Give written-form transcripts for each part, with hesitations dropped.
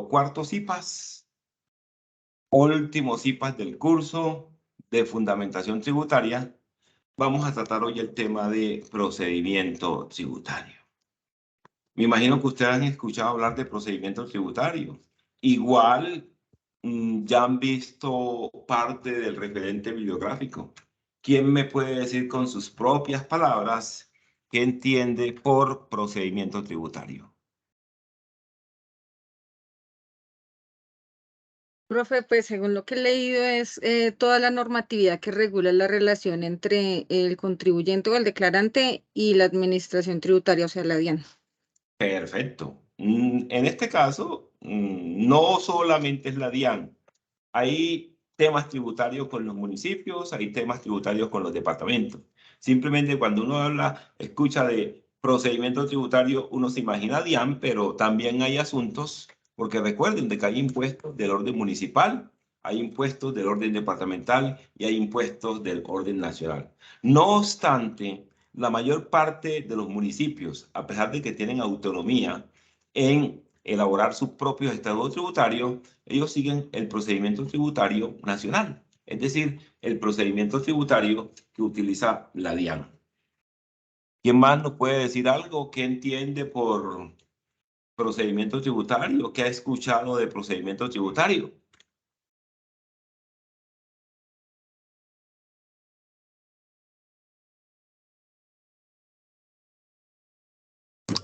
cuarto CIPAS, último CIPAS del curso de Fundamentación Tributaria. Vamos a tratar hoy el tema de procedimiento tributario. Me imagino que ustedes han escuchado hablar de procedimiento tributario. Igual ya han visto parte del referente bibliográfico. ¿Quién me puede decir con sus propias palabras qué entiende por procedimiento tributario? Profe, pues según lo que he leído es toda la normatividad que regula la relación entre el contribuyente o el declarante y la administración tributaria, o sea, la DIAN. Perfecto. En este caso, no solamente es la DIAN. Hay temas tributarios con los municipios, hay temas tributarios con los departamentos. Simplemente cuando uno escucha de procedimiento tributario, uno se imagina DIAN, pero también hay asuntos, porque recuerden de que hay impuestos del orden municipal, hay impuestos del orden departamental y hay impuestos del orden nacional. No obstante, la mayor parte de los municipios, a pesar de que tienen autonomía en elaborar sus propios estados tributarios, ellos siguen el procedimiento tributario nacional, es decir, el procedimiento tributario que utiliza la DIAN. ¿Quién más nos puede decir algo? ¿Qué entiende por procedimiento tributario? ¿Qué ha escuchado de procedimiento tributario?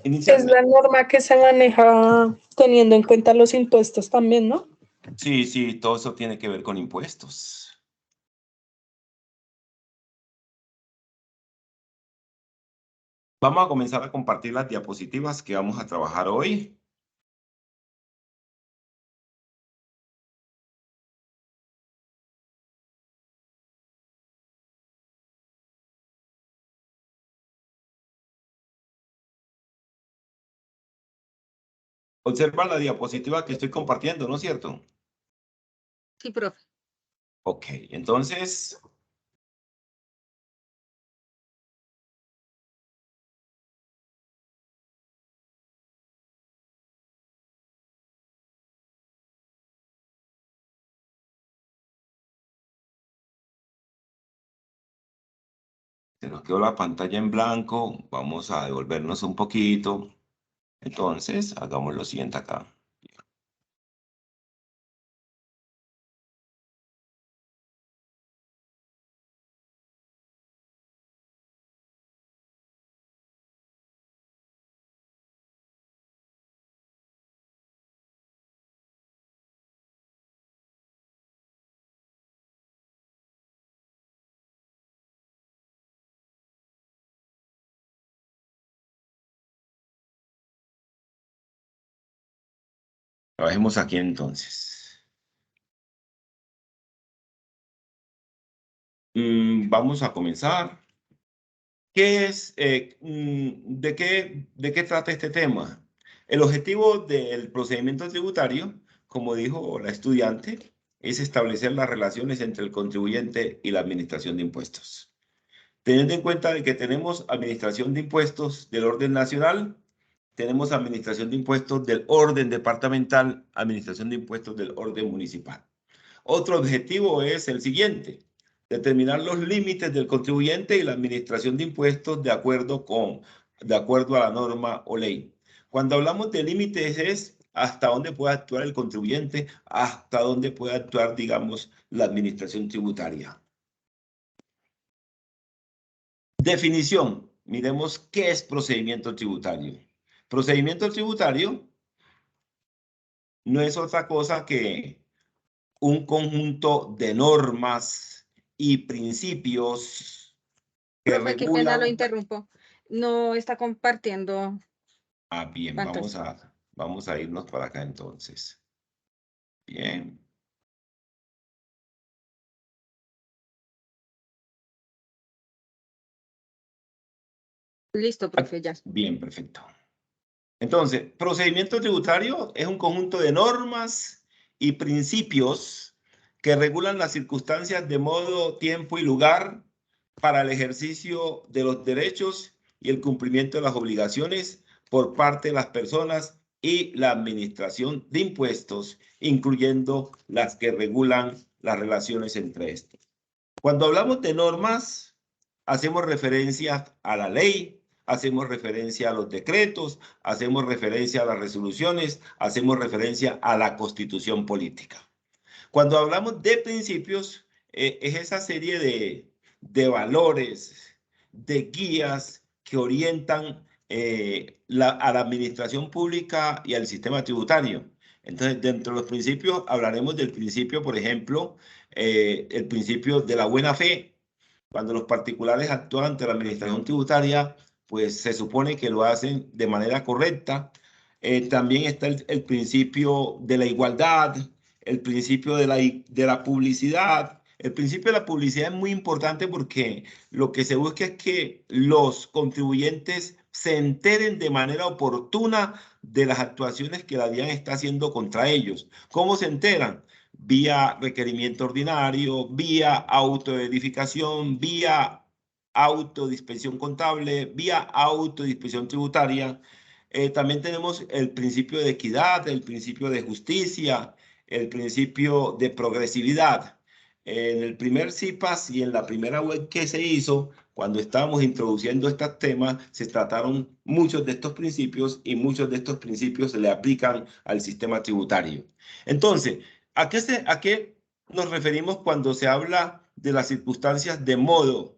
Es la norma que se maneja teniendo en cuenta los impuestos también, ¿no? Sí, sí, todo eso tiene que ver con impuestos. Vamos a comenzar a compartir las diapositivas que vamos a trabajar hoy. Observa la diapositiva que estoy compartiendo, ¿no es cierto? Sí, profe. Ok, entonces, se nos quedó la pantalla en blanco. Vamos a devolvernos un poquito. Entonces, hagamos lo siguiente acá. Trabajemos aquí entonces. Vamos a comenzar. ¿Qué es, de qué trata este tema? El objetivo del procedimiento tributario, como dijo la estudiante, es establecer las relaciones entre el contribuyente y la administración de impuestos. Teniendo en cuenta de que tenemos administración de impuestos del orden nacional, tenemos administración de impuestos del orden departamental, administración de impuestos del orden municipal. Otro objetivo es el siguiente: determinar los límites del contribuyente y la administración de impuestos de acuerdo a la norma o ley. Cuando hablamos de límites es hasta dónde puede actuar el contribuyente, hasta dónde puede actuar, digamos, la administración tributaria. Definición. Miremos qué es procedimiento tributario. Procedimiento tributario no es otra cosa que un conjunto de normas y principios que Profe, qué pena lo regulan. interrumpo. No está compartiendo Bien, pantalla. vamos a irnos para acá entonces. Bien. Listo, profe, ya. Bien, perfecto. Entonces, procedimiento tributario es un conjunto de normas y principios que regulan las circunstancias de modo, tiempo y lugar para el ejercicio de los derechos y el cumplimiento de las obligaciones por parte de las personas y la administración de impuestos, incluyendo las que regulan las relaciones entre estos. Cuando hablamos de normas, hacemos referencia a la ley, hacemos referencia a los decretos, hacemos referencia a las resoluciones, hacemos referencia a la constitución política. Cuando hablamos de principios, es esa serie de valores, de guías que orientan a la administración pública y al sistema tributario. Entonces, dentro de los principios, hablaremos del principio, por ejemplo, el principio de la buena fe. Cuando los particulares actúan ante la administración tributaria, pues se supone que lo hacen de manera correcta. También está el principio de la igualdad, el principio de la publicidad. El principio de la publicidad es muy importante porque lo que se busca es que los contribuyentes se enteren de manera oportuna de las actuaciones que la DIAN está haciendo contra ellos. ¿Cómo se enteran? Vía requerimiento ordinario, vía autoedificación, vía autodispensión contable, vía autodispensión tributaria. También tenemos el principio de equidad, el principio de justicia, el principio de progresividad. En el primer CIPAS y en la primera web que se hizo, cuando estábamos introduciendo estos temas, se trataron muchos de estos principios y muchos de estos principios se le aplican al sistema tributario. Entonces, ¿a qué nos referimos cuando se habla de las circunstancias de modo,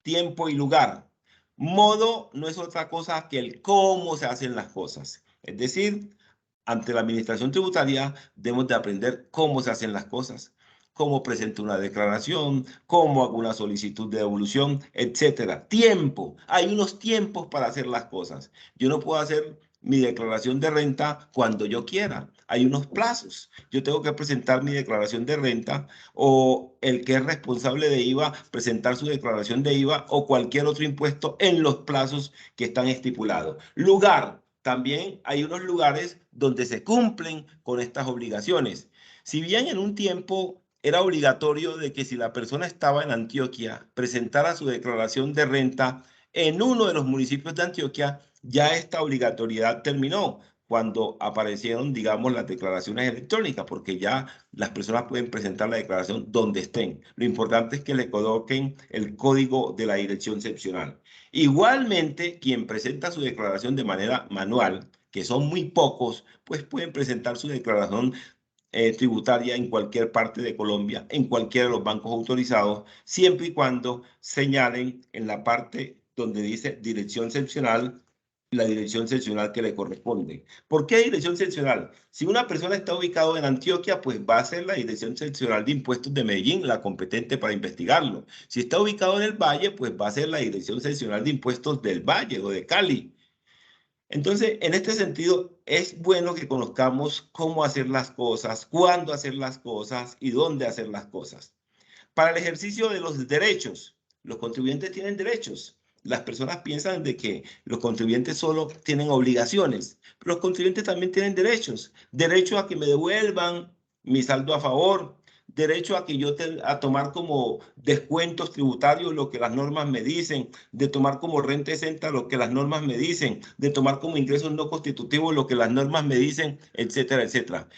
tiempo y lugar? Modo no es otra cosa que el cómo se hacen las cosas. Es decir, ante la administración tributaria debemos de aprender cómo se hacen las cosas, cómo presento una declaración, cómo hago una solicitud de devolución, etcétera. Tiempo. Hay unos tiempos para hacer las cosas. Yo no puedo hacer mi declaración de renta cuando yo quiera. Hay unos plazos. Yo tengo que presentar mi declaración de renta o el que es responsable de IVA presentar su declaración de IVA o cualquier otro impuesto en los plazos que están estipulados. Lugar. También hay unos lugares donde se cumplen con estas obligaciones. Si bien en un tiempo era obligatorio de que si la persona estaba en Antioquia presentara su declaración de renta en uno de los municipios de Antioquia, ya esta obligatoriedad terminó cuando aparecieron, digamos, las declaraciones electrónicas, porque ya las personas pueden presentar la declaración donde estén. Lo importante es que le coloquen el código de la dirección seccional. Igualmente, quien presenta su declaración de manera manual, que son muy pocos, pues pueden presentar su declaración tributaria en cualquier parte de Colombia, en cualquiera de los bancos autorizados, siempre y cuando señalen en la parte donde dice dirección seccional, la dirección seccional que le corresponde. ¿Por qué dirección seccional? Si una persona está ubicada en Antioquia, pues va a ser la dirección seccional de impuestos de Medellín la competente para investigarlo. Si está ubicado en el Valle, pues va a ser la dirección seccional de impuestos del Valle o de Cali. Entonces, en este sentido, es bueno que conozcamos cómo hacer las cosas, cuándo hacer las cosas y dónde hacer las cosas. Para el ejercicio de los derechos, los contribuyentes tienen derechos. Las personas piensan de que los contribuyentes solo tienen obligaciones, pero los contribuyentes también tienen derechos. Derecho a que me devuelvan mi saldo a favor, derecho a que yo a tomar como descuentos tributarios lo que las normas me dicen, de tomar como renta exenta lo que las normas me dicen, de tomar como ingresos no constitutivos lo que las normas me dicen, etcétera, etcétera.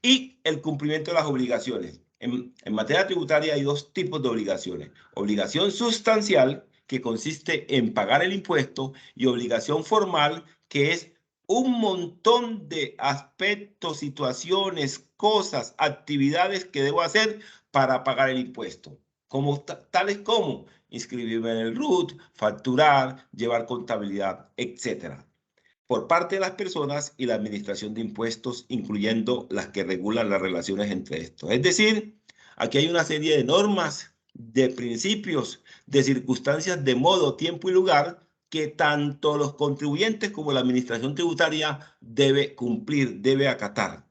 Y el cumplimiento de las obligaciones. En materia tributaria hay dos tipos de obligaciones. Obligación sustancial, que consiste en pagar el impuesto, y obligación formal, que es un montón de aspectos, situaciones, cosas, actividades que debo hacer para pagar el impuesto. Tales como inscribirme en el RUT, facturar, llevar contabilidad, etcétera, por parte de las personas y la administración de impuestos, incluyendo las que regulan las relaciones entre estos. Es decir, aquí hay una serie de normas, de principios, de circunstancias de modo, tiempo y lugar que tanto los contribuyentes como la administración tributaria debe cumplir, debe acatar.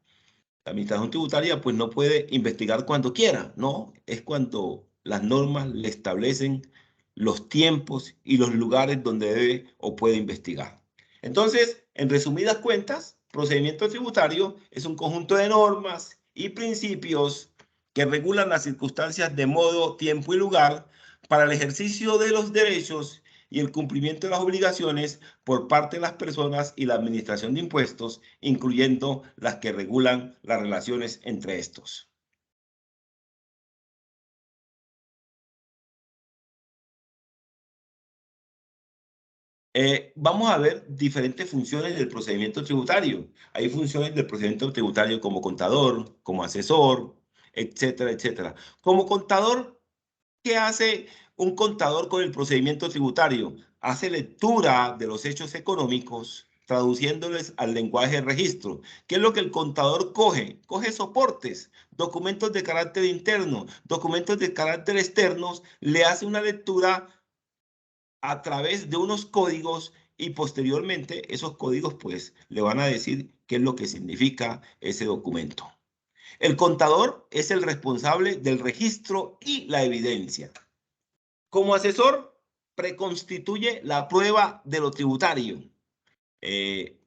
La administración tributaria pues no puede investigar cuando quiera, ¿no? Es cuando las normas le establecen los tiempos y los lugares donde debe o puede investigar. Entonces, en resumidas cuentas, procedimiento tributario es un conjunto de normas y principios que regulan las circunstancias de modo, tiempo y lugar para el ejercicio de los derechos y el cumplimiento de las obligaciones por parte de las personas y la administración de impuestos, incluyendo las que regulan las relaciones entre estos. Vamos a ver diferentes funciones del procedimiento tributario. Hay funciones del procedimiento tributario como contador, como asesor, etcétera, etcétera. Como contador, ¿qué hace un contador con el procedimiento tributario? Hace lectura de los hechos económicos, traduciéndoles al lenguaje de registro. ¿Qué es lo que el contador coge? Coge soportes, documentos de carácter interno, documentos de carácter externos, le hace una lectura a través de unos códigos y posteriormente esos códigos pues le van a decir qué es lo que significa ese documento. El contador es el responsable del registro y la evidencia. Como asesor, preconstituye la prueba de lo tributario. El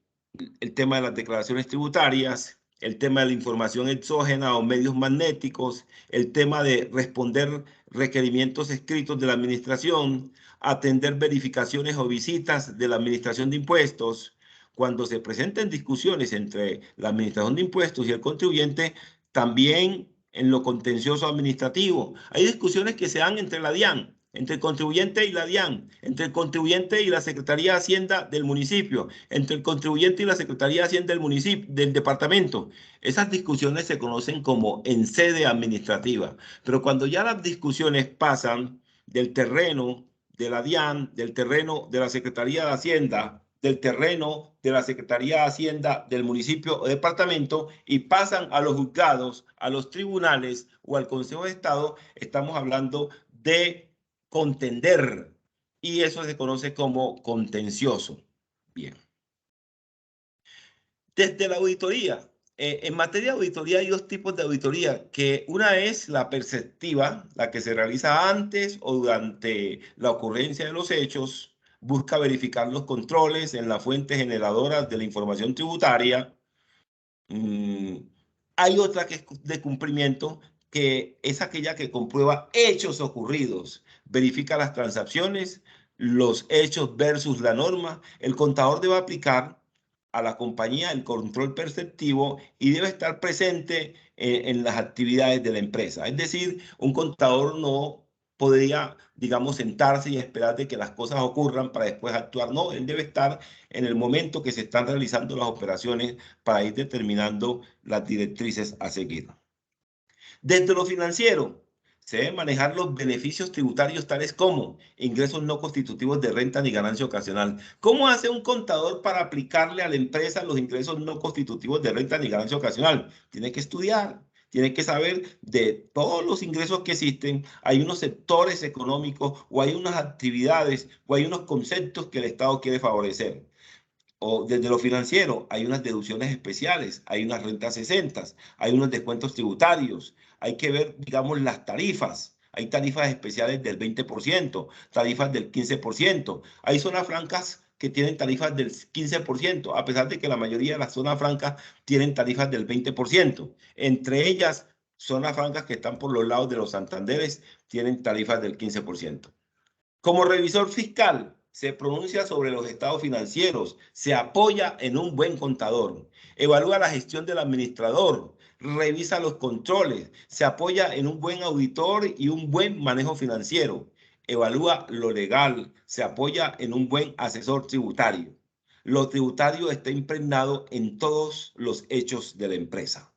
tema de las declaraciones tributarias, el tema de la información exógena o medios magnéticos, el tema de responder requerimientos escritos de la administración, atender verificaciones o visitas de la administración de impuestos. Cuando se presenten discusiones entre la administración de impuestos y el contribuyente, también en lo contencioso administrativo. Hay discusiones que se dan entre la DIAN, entre el contribuyente y la DIAN, entre el contribuyente y la Secretaría de Hacienda del municipio, entre el contribuyente y la Secretaría de Hacienda del municipio, del departamento. Esas discusiones se conocen como en sede administrativa, pero cuando ya las discusiones pasan del terreno de la DIAN, del terreno de la Secretaría de Hacienda, del terreno de la Secretaría de Hacienda del municipio o departamento y pasan a los juzgados, a los tribunales o al Consejo de Estado, estamos hablando de contender y eso se conoce como contencioso. Bien. Desde la auditoría. En materia de auditoría hay dos tipos de auditoría, que una es la perceptiva, la que se realiza antes o durante la ocurrencia de los hechos, busca verificar los controles en las fuentes generadoras de la información tributaria. Hay otra que es de cumplimiento, que es aquella que comprueba hechos ocurridos, verifica las transacciones, los hechos versus la norma. El contador debe aplicar a la compañía el control perceptivo y debe estar presente en las actividades de la empresa. Es decir, un contador no podría, digamos, sentarse y esperar de que las cosas ocurran para después actuar. No, él debe estar en el momento que se están realizando las operaciones para ir determinando las directrices a seguir. Desde lo financiero, se deben manejar los beneficios tributarios tales como ingresos no constitutivos de renta ni ganancia ocasional. ¿Cómo hace un contador para aplicarle a la empresa los ingresos no constitutivos de renta ni ganancia ocasional? Tiene que estudiar, tiene que saber de todos los ingresos que existen. Hay unos sectores económicos o hay unas actividades o hay unos conceptos que el Estado quiere favorecer. O desde lo financiero, hay unas deducciones especiales, hay unas rentas exentas, hay unos descuentos tributarios, hay que ver, digamos, las tarifas. Hay tarifas especiales del 20%, tarifas del 15%. Hay zonas francas que tienen tarifas del 15%, a pesar de que la mayoría de las zonas francas tienen tarifas del 20%. Entre ellas, zonas francas que están por los lados de los Santanderes tienen tarifas del 15%. Como revisor fiscal, se pronuncia sobre los estados financieros, se apoya en un buen contador, evalúa la gestión del administrador, revisa los controles, se apoya en un buen auditor y un buen manejo financiero, evalúa lo legal, se apoya en un buen asesor tributario. Lo tributario está impregnado en todos los hechos de la empresa.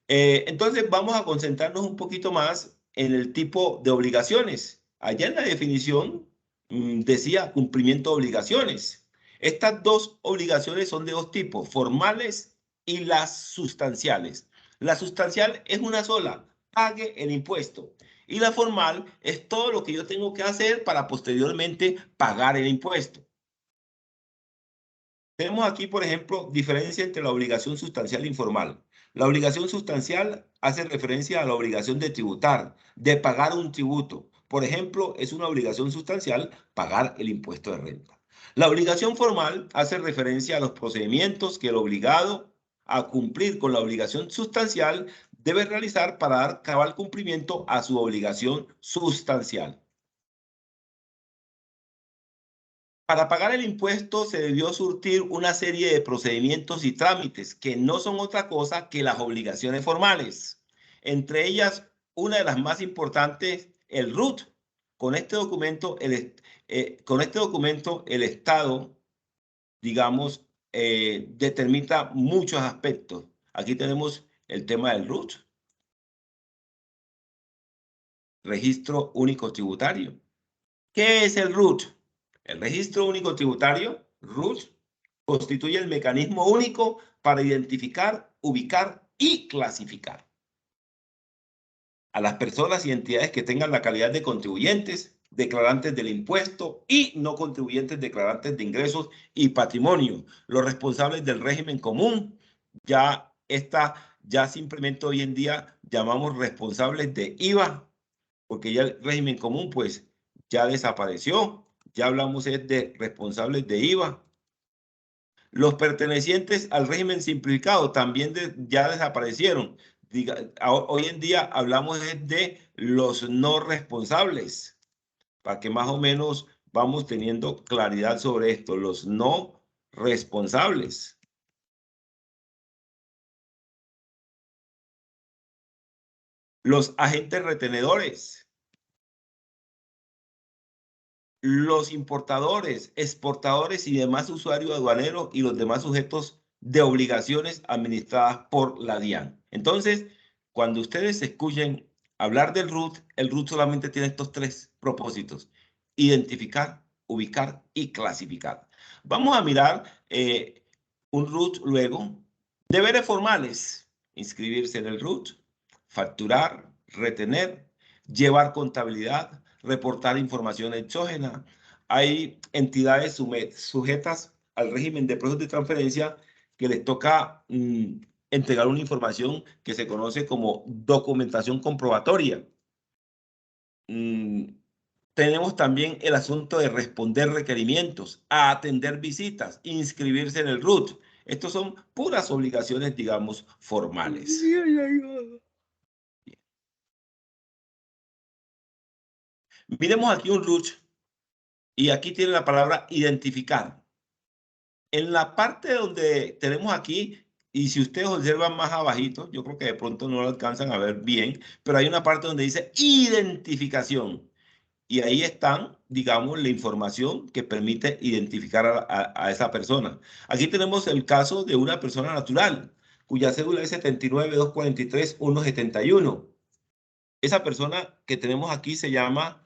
Entonces vamos a concentrarnos un poquito más en el tipo de obligaciones. Allá en la definición decía cumplimiento de obligaciones. Estas dos obligaciones son de dos tipos, formales y las sustanciales. La sustancial es una sola, pague el impuesto. Y la formal es todo lo que yo tengo que hacer para posteriormente pagar el impuesto. Tenemos aquí, por ejemplo, diferencia entre la obligación sustancial e informal. La obligación sustancial hace referencia a la obligación de tributar, de pagar un tributo. Por ejemplo, es una obligación sustancial pagar el impuesto de renta. La obligación formal hace referencia a los procedimientos que el obligado a cumplir con la obligación sustancial debe realizar para dar cabal cumplimiento a su obligación sustancial. Para pagar el impuesto se debió surtir una serie de procedimientos y trámites que no son otra cosa que las obligaciones formales. Entre ellas, una de las más importantes, el RUT. Con este documento, el Estado, digamos, determina muchos aspectos. Aquí tenemos el tema del RUT, Registro Único Tributario. ¿Qué es el RUT? El Registro Único Tributario, RUT, constituye el mecanismo único para identificar, ubicar y clasificar a las personas y entidades que tengan la calidad de contribuyentes, declarantes del impuesto y no contribuyentes declarantes de ingresos y patrimonio, los responsables del régimen común. Ya simplemente hoy en día llamamos responsables de IVA, porque ya el régimen común pues ya desapareció. Ya hablamos de responsables de IVA. Los pertenecientes al régimen simplificado también ya desaparecieron. Hoy en día hablamos de los no responsables, para que más o menos vamos teniendo claridad sobre esto, los no responsables. Los agentes retenedores. Los importadores, exportadores y demás usuarios aduaneros y los demás sujetos de obligaciones administradas por la DIAN. Entonces, cuando ustedes escuchen hablar del RUT, el RUT solamente tiene estos tres propósitos: identificar, ubicar y clasificar. Vamos a mirar un RUT luego. Deberes formales: inscribirse en el RUT, facturar, retener, llevar contabilidad, reportar información exógena. Hay entidades sujetas al régimen de procesos de transferencia que les toca entregar una información que se conoce como documentación comprobatoria. Tenemos también el asunto de responder requerimientos, atender visitas, inscribirse en el RUT. Estos son puras obligaciones, digamos, formales. Miremos aquí un RUT y aquí tiene la palabra identificar. En la parte donde tenemos aquí, y si ustedes observan más abajito, yo creo que de pronto no lo alcanzan a ver bien, pero hay una parte donde dice identificación. Y ahí están, digamos, la información que permite identificar a esa persona. Aquí tenemos el caso de una persona natural, cuya cédula es 79-243-171. Esa persona que tenemos aquí se llama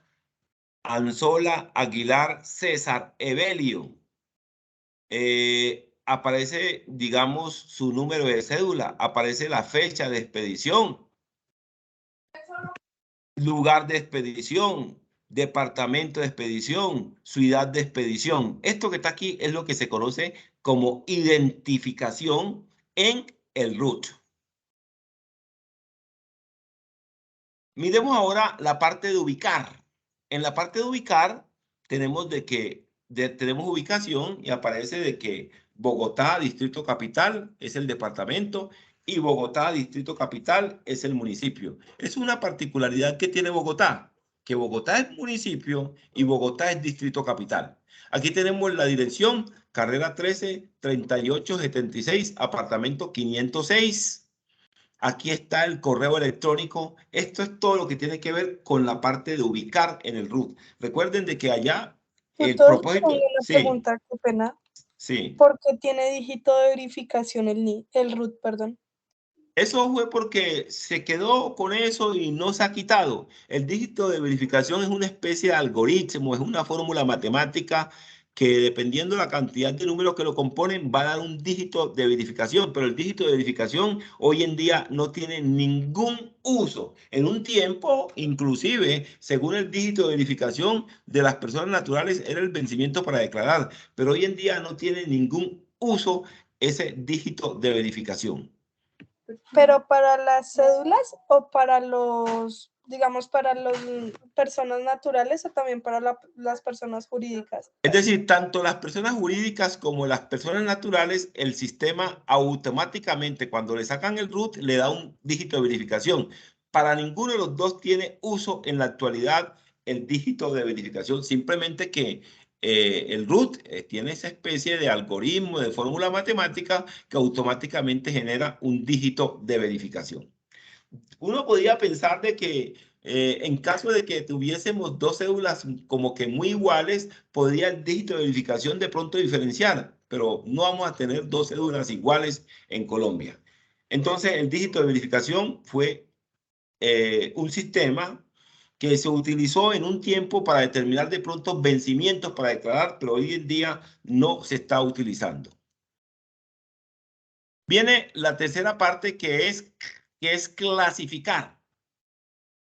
Anzola Aguilar César Evelio. Aparece, digamos, su número de cédula, aparece la fecha de expedición, lugar de expedición, departamento de expedición, ciudad de expedición. Esto que está aquí es lo que se conoce como identificación en el RUT. Miremos ahora la parte de ubicar. En la parte de ubicar tenemos tenemos ubicación y aparece de que Bogotá, Distrito Capital, es el departamento y Bogotá, Distrito Capital, es el municipio. Es una particularidad que tiene Bogotá, que Bogotá es municipio y Bogotá es Distrito Capital. Aquí tenemos la dirección, carrera 13, 3876, apartamento 506. Aquí está el correo electrónico. Esto es todo lo que tiene que ver con la parte de ubicar en el RUT. Recuerden de que allá el propósito... Tengo una pregunta, qué pena. Sí. ¿Por qué tiene dígito de verificación el RUT, perdón? Eso fue porque se quedó con eso y no se ha quitado. El dígito de verificación es una especie de algoritmo, es una fórmula matemática que dependiendo de la cantidad de números que lo componen va a dar un dígito de verificación, pero el dígito de verificación hoy en día no tiene ningún uso. En un tiempo, inclusive, según el dígito de verificación de las personas naturales era el vencimiento para declarar, pero hoy en día no tiene ningún uso ese dígito de verificación. ¿Pero para las cédulas o para los, digamos, para las personas naturales o también para las personas jurídicas? Es decir, tanto las personas jurídicas como las personas naturales, el sistema automáticamente cuando le sacan el RUT le da un dígito de verificación. Para ninguno de los dos tiene uso en la actualidad el dígito de verificación, simplemente que el RUT tiene esa especie de algoritmo, de fórmula matemática que automáticamente genera un dígito de verificación. Uno podría pensar de que en caso de que tuviésemos dos cédulas como que muy iguales, podría el dígito de verificación de pronto diferenciar, pero no vamos a tener dos cédulas iguales en Colombia. Entonces, el dígito de verificación fue un sistema que se utilizó en un tiempo para determinar de pronto vencimientos para declarar, pero hoy en día no se está utilizando. Viene la tercera parte que es clasificar.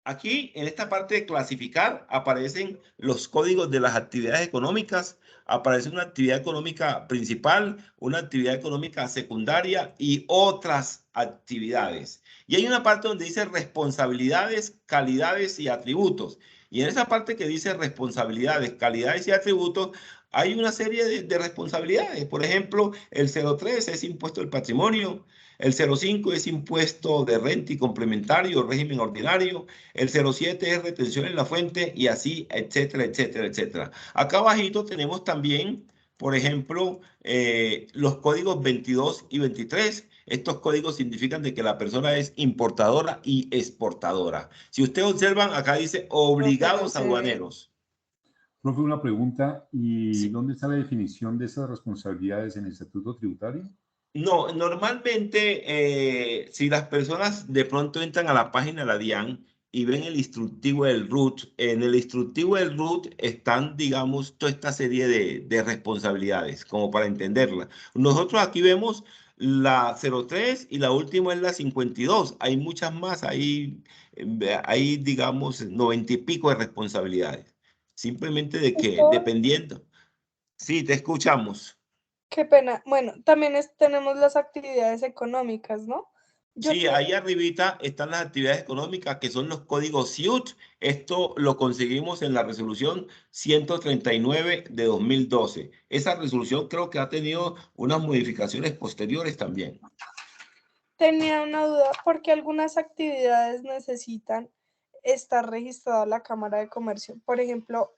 Aquí, en esta parte de clasificar, aparecen los códigos de las actividades económicas, aparece una actividad económica principal, una actividad económica secundaria y otras actividades. Y hay una parte donde dice responsabilidades, calidades y atributos. Y en esa parte que dice responsabilidades, calidades y atributos, hay una serie de responsabilidades. Por ejemplo, el 03 es impuesto del patrimonio, el 05 es impuesto de renta y complementario, régimen ordinario, el 07 es retención en la fuente y así, etcétera, etcétera, etcétera. Acá abajito tenemos también, por ejemplo, los códigos 22 y 23. Estos códigos significan de que la persona es importadora y exportadora. Si ustedes observan, acá dice obligados aduaneros. Profe, una pregunta, ¿y Sí. dónde está la definición de esas responsabilidades en el Estatuto Tributario? No, normalmente si las personas de pronto entran a la página de la DIAN y ven el instructivo del RUT, en el instructivo del RUT están, digamos, toda esta serie de responsabilidades, como para entenderla. Nosotros aquí vemos la 03 y la última es la 52. Hay muchas más, hay, digamos, 90 y pico de responsabilidades. Simplemente de que, dependiendo. Sí, te escuchamos. Qué pena. Bueno, también tenemos las actividades económicas, ¿no? Sí, ahí arribita están las actividades económicas que son los códigos SIUT. Esto lo conseguimos en la resolución 139 de 2012. Esa resolución creo que ha tenido unas modificaciones posteriores también. Tenía una duda porque algunas actividades necesitan estar registrada la Cámara de Comercio. Por ejemplo,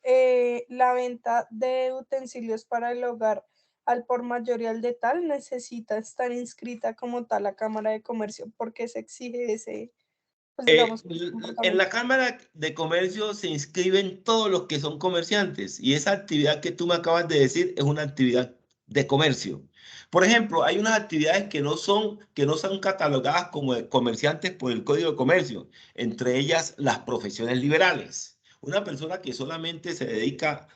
la venta de utensilios para el hogar al por mayor y al de tal necesita estar inscrita como tal la Cámara de Comercio porque se exige ese, pues digamos, En la Cámara de Comercio se inscriben todos los que son comerciantes y esa actividad que tú me acabas de decir es una actividad de comercio. Por ejemplo, hay unas actividades que no son catalogadas como de comerciantes por el Código de Comercio, entre ellas las profesiones liberales. Una persona que solamente se dedica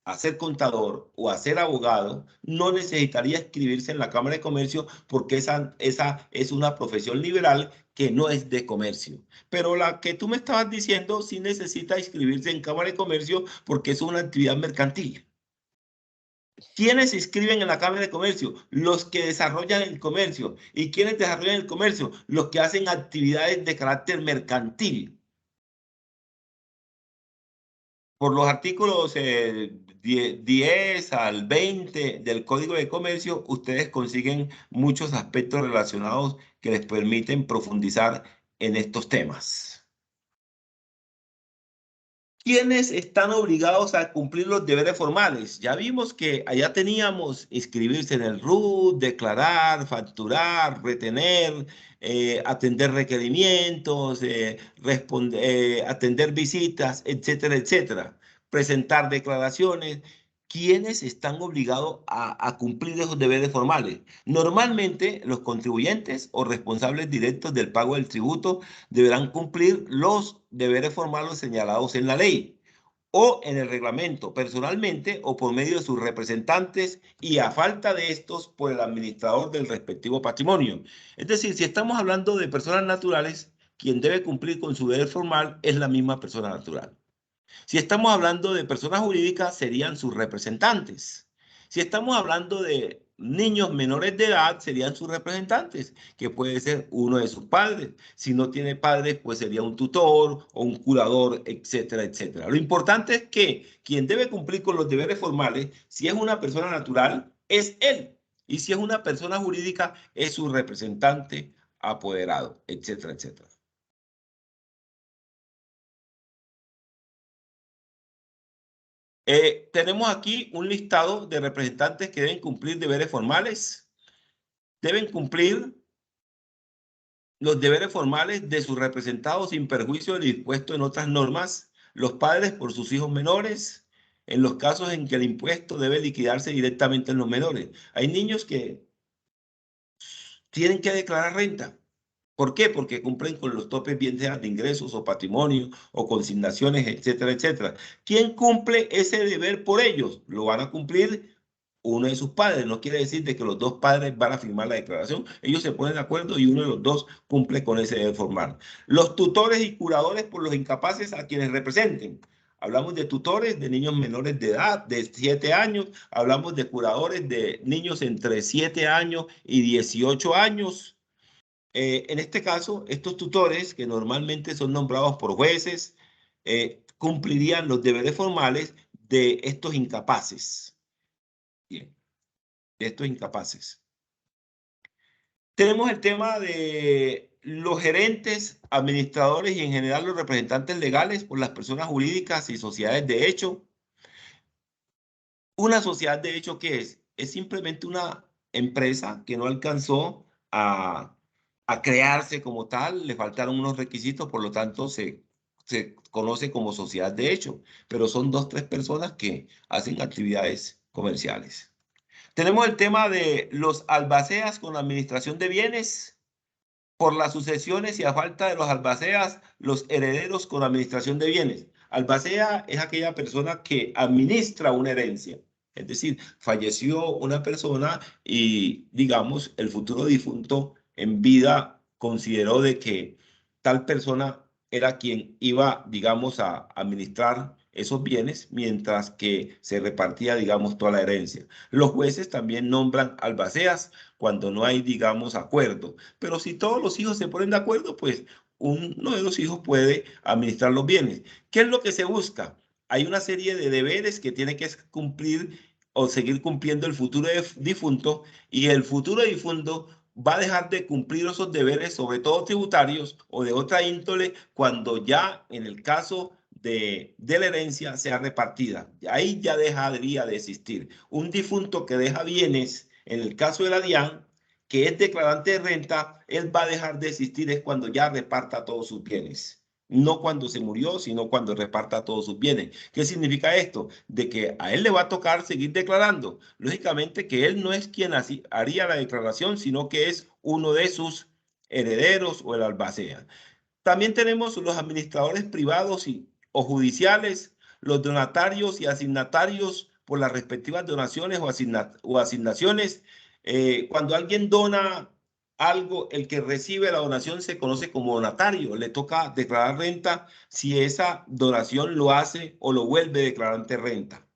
a ser contador o a ser abogado no necesitaría inscribirse en la Cámara de Comercio porque esa es una profesión liberal que no es de comercio. Pero la que tú me estabas diciendo sí necesita inscribirse en Cámara de Comercio porque es una actividad mercantil. ¿Quiénes se inscriben en la Cámara de Comercio? Los que desarrollan el comercio. ¿Y quiénes desarrollan el comercio? Los que hacen actividades de carácter mercantil. Por los artículos 10 al 20 del Código de Comercio, ustedes consiguen muchos aspectos relacionados que les permiten profundizar en estos temas. ¿Quiénes están obligados a cumplir los deberes formales? Ya vimos que allá teníamos inscribirse en el RUT, declarar, facturar, retener, atender requerimientos, atender visitas, etcétera, etcétera. Presentar declaraciones. ¿Quiénes están obligados a cumplir esos deberes formales? Normalmente los contribuyentes o responsables directos del pago del tributo deberán cumplir los deberes formales señalados en la ley o en el reglamento, personalmente o por medio de sus representantes y a falta de estos por el administrador del respectivo patrimonio. Es decir, si estamos hablando de personas naturales, quien debe cumplir con su deber formal es la misma persona natural. Si estamos hablando de personas jurídicas, serían sus representantes. Si estamos hablando de niños menores de edad, serían sus representantes, que puede ser uno de sus padres. Si no tiene padres, pues sería un tutor o un curador, etcétera, etcétera. Lo importante es que quien debe cumplir con los deberes formales, si es una persona natural, es él. Y si es una persona jurídica, es su representante apoderado, etcétera, etcétera. Tenemos aquí un listado de representantes que deben cumplir deberes formales. Deben cumplir los deberes formales de sus representados sin perjuicio de lo dispuesto en otras normas, los padres por sus hijos menores, en los casos en que el impuesto debe liquidarse directamente en los menores. Hay niños que tienen que declarar renta. ¿Por qué? Porque cumplen con los topes, bien sean de ingresos o patrimonio o consignaciones, etcétera, etcétera. ¿Quién cumple ese deber por ellos? Lo van a cumplir uno de sus padres. No quiere decir de que los dos padres van a firmar la declaración. Ellos se ponen de acuerdo y uno de los dos cumple con ese deber formal. Los tutores y curadores por los incapaces a quienes representen. Hablamos de tutores de niños menores de edad, de 7 años. Hablamos de curadores de niños entre 7 años y 18 años. En este caso, estos tutores, que normalmente son nombrados por jueces, cumplirían los deberes formales de estos incapaces. Bien, de estos incapaces. Tenemos el tema de los gerentes, administradores y en general los representantes legales por las personas jurídicas y sociedades de hecho. Una sociedad de hecho, ¿qué es? Es simplemente una empresa que no alcanzó a crearse como tal, le faltaron unos requisitos, por lo tanto se conoce como sociedad de hecho, pero son 2 o 3 personas que hacen actividades comerciales. Tenemos el tema de los albaceas con administración de bienes. Por las sucesiones y a falta de los albaceas, los herederos con administración de bienes. Albacea es aquella persona que administra una herencia. Es decir, falleció una persona y, digamos, el futuro difunto en vida consideró de que tal persona era quien iba, digamos, a administrar esos bienes mientras que se repartía, digamos, toda la herencia. Los jueces también nombran albaceas cuando no hay, digamos, acuerdo. Pero si todos los hijos se ponen de acuerdo, pues uno de los hijos puede administrar los bienes. ¿Qué es lo que se busca? Hay una serie de deberes que tiene que cumplir o seguir cumpliendo el futuro difunto, y el futuro difunto va a dejar de cumplir esos deberes, sobre todo tributarios o de otra índole, cuando ya en el caso de la herencia sea repartida. Ahí ya dejaría de existir. Un difunto que deja bienes, en el caso de la DIAN, que es declarante de renta, él va a dejar de existir es cuando ya reparta todos sus bienes. No cuando se murió, sino cuando reparta todos sus bienes. ¿Qué significa esto? De que a él le va a tocar seguir declarando. Lógicamente que él no es quien haría la declaración, sino que es uno de sus herederos o el albacea. También tenemos los administradores privados o judiciales, los donatarios y asignatarios por las respectivas donaciones o asignaciones. Cuando alguien dona algo, el que recibe la donación se conoce como donatario. Le toca declarar renta si esa donación lo hace o lo vuelve declarante de renta.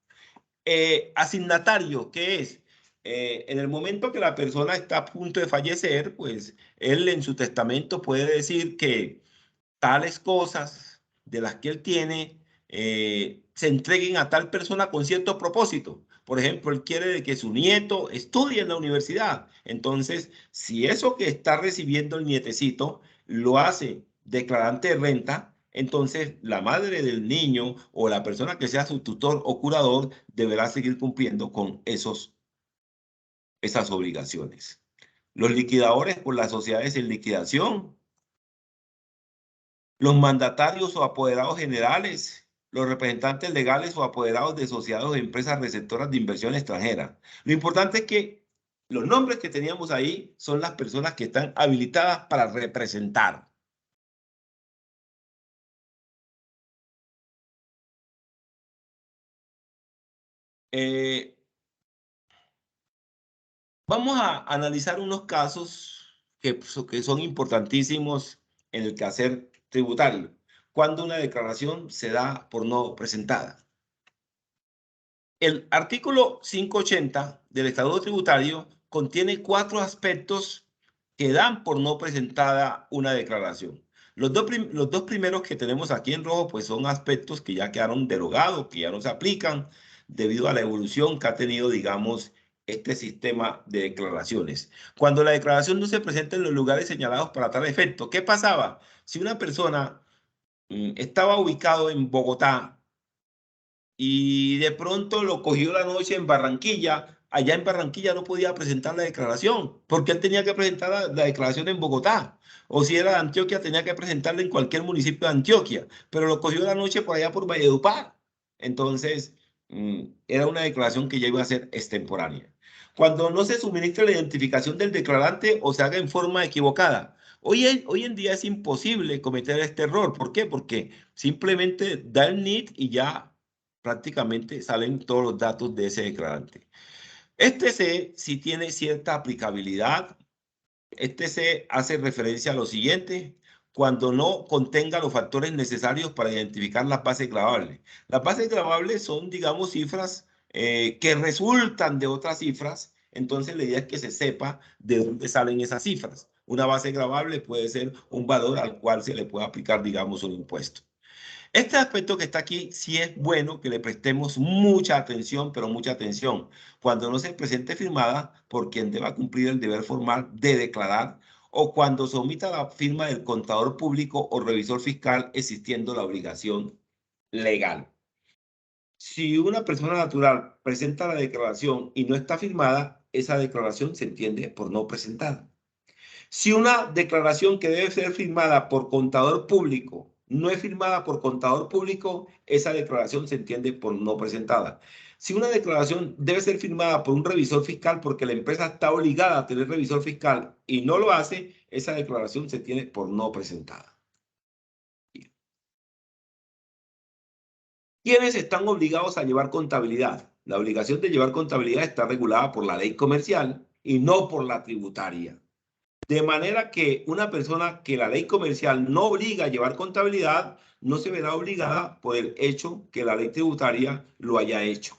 Asignatario, ¿qué es? En el momento que la persona está a punto de fallecer, pues él en su testamento puede decir que tales cosas de las que él tiene se entreguen a tal persona con cierto propósito. Por ejemplo, él quiere de que su nieto estudie en la universidad. Entonces, si eso que está recibiendo el nietecito lo hace declarante de renta, entonces la madre del niño o la persona que sea su tutor o curador deberá seguir cumpliendo con esas obligaciones. Los liquidadores por las sociedades en liquidación, los mandatarios o apoderados generales, los representantes legales o apoderados de sociedades o empresas receptoras de inversión extranjera. Lo importante es que los nombres que teníamos ahí son las personas que están habilitadas para representar. Vamos a analizar unos casos que son importantísimos en el quehacer tributario, cuando una declaración se da por no presentada. El artículo 580 del Estatuto Tributario contiene 4 aspectos que dan por no presentada una declaración. Los dos primeros que tenemos aquí en rojo, pues son aspectos que ya quedaron derogados, que ya no se aplican debido a la evolución que ha tenido, digamos, este sistema de declaraciones. Cuando la declaración no se presenta en los lugares señalados para tal efecto, ¿qué pasaba? Si una persona estaba ubicado en Bogotá y de pronto lo cogió la noche en Barranquilla. Allá en Barranquilla no podía presentar la declaración, porque él tenía que presentar la declaración en Bogotá. O si era de Antioquia, tenía que presentarla en cualquier municipio de Antioquia, pero lo cogió la noche por allá por Valledupar. Entonces, era una declaración que ya iba a ser extemporánea. Cuando no se suministra la identificación del declarante o se haga en forma equivocada. Hoy en día es imposible cometer este error. ¿Por qué? Porque simplemente da el NIT y ya prácticamente salen todos los datos de ese declarante. Este C sí tiene cierta aplicabilidad. Este C hace referencia a lo siguiente: cuando no contenga los factores necesarios para identificar las bases grabables. Las bases grabables son, digamos, cifras que resultan de otras cifras. Entonces, la idea es que se sepa de dónde salen esas cifras. Una base grabable puede ser un valor al cual se le puede aplicar, digamos, un impuesto. Este aspecto que está aquí sí es bueno que le prestemos mucha atención, pero mucha atención. Cuando no se presente firmada por quien deba cumplir el deber formal de declarar o cuando se omita la firma del contador público o revisor fiscal existiendo la obligación legal. Si una persona natural presenta la declaración y no está firmada, esa declaración se entiende por no presentada. Si una declaración que debe ser firmada por contador público no es firmada por contador público, esa declaración se entiende por no presentada. Si una declaración debe ser firmada por un revisor fiscal porque la empresa está obligada a tener revisor fiscal y no lo hace, esa declaración se tiene por no presentada. ¿Quiénes están obligados a llevar contabilidad? La obligación de llevar contabilidad está regulada por la ley comercial y no por la tributaria. De manera que una persona que la ley comercial no obliga a llevar contabilidad, no se verá obligada por el hecho que la ley tributaria lo haya hecho.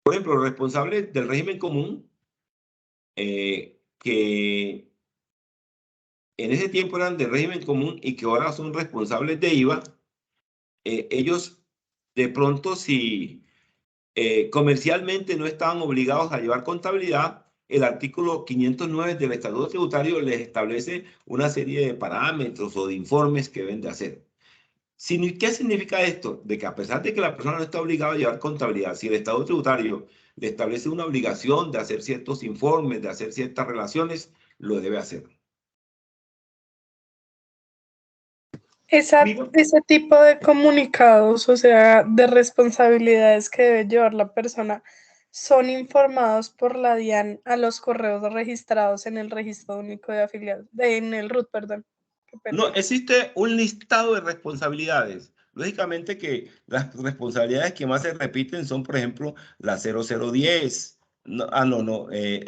Por ejemplo, los responsables del régimen común, que en ese tiempo eran de régimen común y que ahora son responsables de IVA, ellos de pronto si comercialmente no estaban obligados a llevar contabilidad, el artículo 509 del Estatuto Tributario les establece una serie de parámetros o de informes que deben de hacer. ¿Qué significa esto? De que a pesar de que la persona no está obligada a llevar contabilidad, si el Estatuto Tributario le establece una obligación de hacer ciertos informes, de hacer ciertas relaciones, lo debe hacer. Ese tipo de comunicados, o sea, de responsabilidades que debe llevar la persona, son informados por la DIAN a los correos registrados en el Registro Único de Afiliados, en el RUT, perdón. No, existe un listado de responsabilidades. Lógicamente que las responsabilidades que más se repiten son, por ejemplo, la 0010.